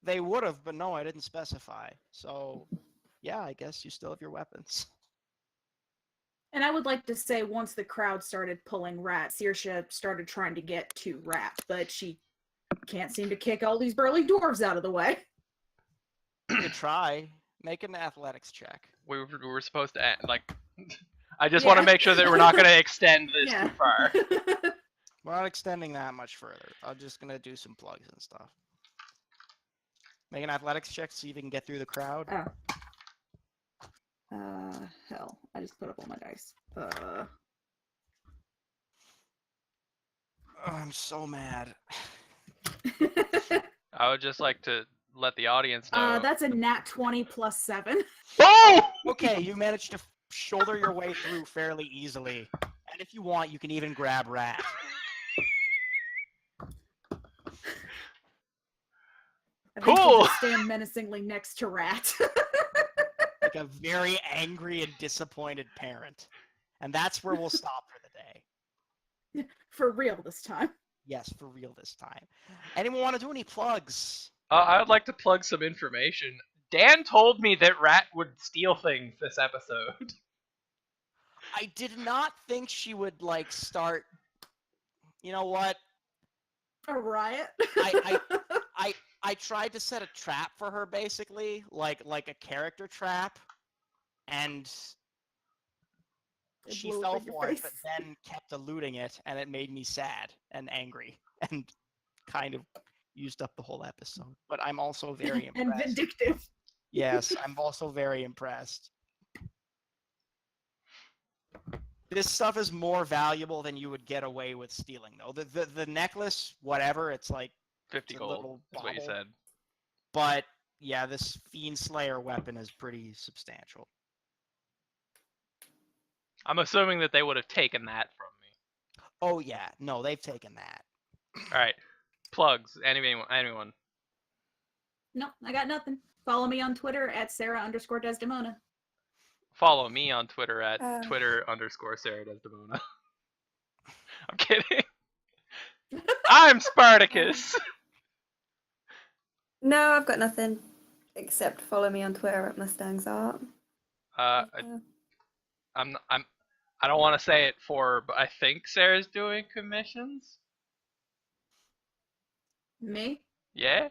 S2: They would have, but no, I didn't specify. So, yeah, I guess you still have your weapons.
S4: And I would like to say, once the crowd started pulling Rat, Saoirse started trying to get to Rat, but she can't seem to kick all these burly dwarves out of the way.
S2: You could try. Make an athletics check.
S1: We were supposed to end, like... I just want to make sure that we're not going to extend this too far.
S2: We're not extending that much further. I'm just going to do some plugs and stuff. Make an athletics check, see if you can get through the crowd.
S4: Hell, I just put up all my dice.
S2: Oh, I'm so mad.
S1: I would just like to let the audience know.
S4: That's a nat 20 plus 7.
S1: Oh!
S2: Okay, you managed to shoulder your way through fairly easily. And if you want, you can even grab Rat.
S4: I think
S1: Cool!
S4: we'll just stand menacingly next to Rat.
S2: Like a very angry and disappointed parent. And that's where we'll stop for the day.
S4: For real this time.
S2: Yes, for real this time. Anyone want to do any plugs?
S1: I would like to plug some information. Dan told me that Rat would steal things this episode.
S2: I did not think she would, like, start... You know what?
S4: A riot?
S2: I tried to set a trap for her, basically, like a character trap, and she fell for it, but then kept eluding it, and it made me sad and angry, and kind of used up the whole episode. But I'm also very impressed.
S4: And vindictive.
S2: Yes, I'm also very impressed. This stuff is more valuable than you would get away with stealing, though. The necklace, whatever, it's like
S1: 50
S2: it's a
S1: gold,
S2: little
S1: is what you
S2: bauble.
S1: said.
S2: But yeah, this Fiend Slayer weapon is pretty substantial.
S1: I'm assuming that they would have taken that from me.
S2: Oh yeah, no, they've taken that.
S1: Alright. Plugs. Anyone?
S4: No, I got nothing. Follow me on Twitter at Sarah_Desdemona.
S1: Follow me on Twitter at
S3: Um.
S1: Twitter_Sarah Desdemona. I'm kidding. I'm Spartacus.
S3: No, I've got nothing except follow me on Twitter at Mustangs Art.
S1: I don't want to say it but I think Sarah's doing commissions.
S4: Me?
S1: Yeah.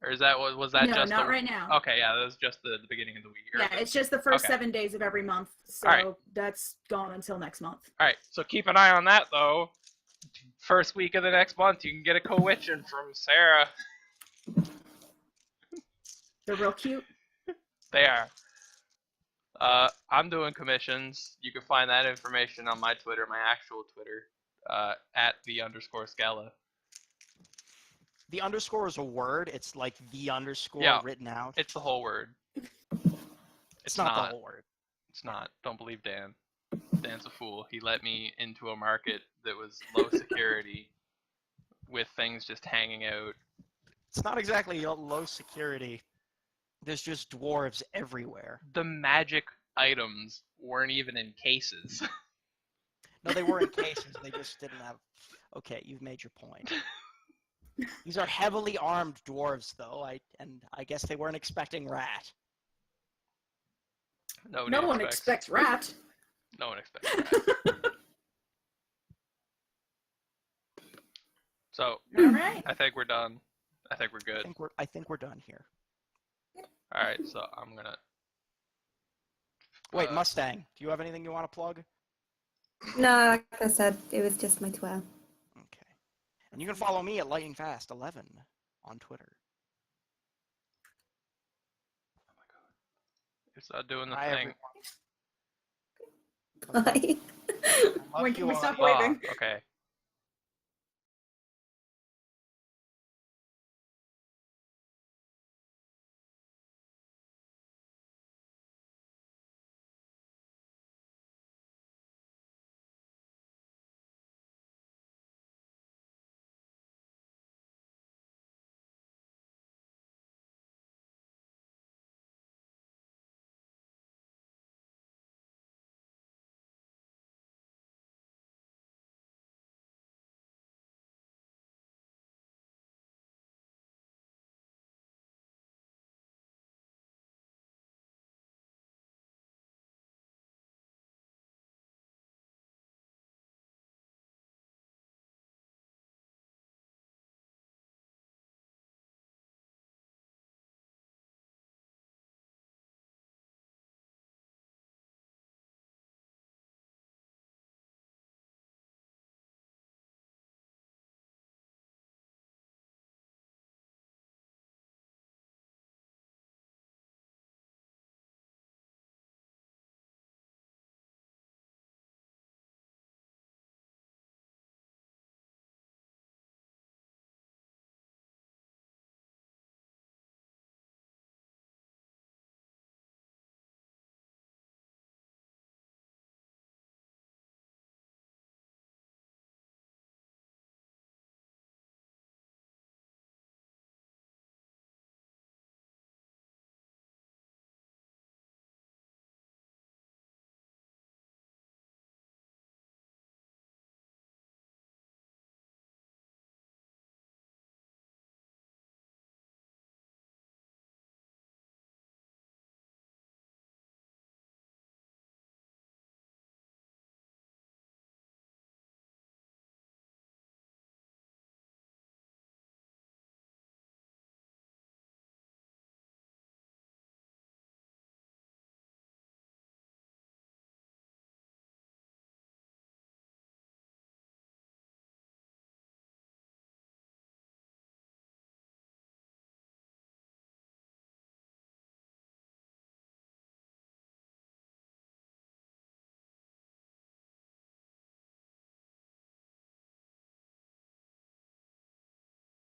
S1: Or is that was that
S4: No,
S1: just
S4: not
S1: the...
S4: right now.
S1: Okay, yeah, that was just the beginning of the week.
S4: Yeah, it's just the first
S1: Okay.
S4: 7 days of every month, so
S1: All right.
S4: that's gone until next month.
S1: All right, so keep an eye on that though. First week of the next month, you can get a co-witchin from Sarah.
S4: They're real cute.
S1: They are. I'm doing commissions. You can find that information on my Twitter, my actual Twitter, at @the_Scala.
S2: The underscore is a word. It's like the underscore
S1: Yeah,
S2: written out.
S1: it's the whole word.
S2: It's not the whole word.
S1: It's not. Don't believe Dan. Dan's a fool. He let me into a market that was low security with things just hanging out.
S2: It's not exactly low security. There's just dwarves everywhere.
S1: The magic items weren't even in cases.
S2: No, they were in cases. They just didn't have... Okay, you've made your point. These are heavily armed dwarves, though, and I guess they weren't expecting Rat.
S1: No
S4: one expects Rat.
S1: No one expects that. So,
S4: All right.
S1: I think we're done. I think we're good.
S2: I think we're done here.
S1: All right, so I'm gonna...
S2: Wait, Mustang, do you have anything you want to plug?
S3: No, like I said, it was just my Twitter.
S2: Okay. And you can follow me at lightningfast11 on Twitter.
S1: Oh my god. It's not doing the
S2: Bye,
S1: thing.
S2: everyone.
S3: Bye.
S2: I love
S4: When can
S2: you
S4: we
S2: all.
S4: stop
S1: Ah,
S4: waving?
S1: okay.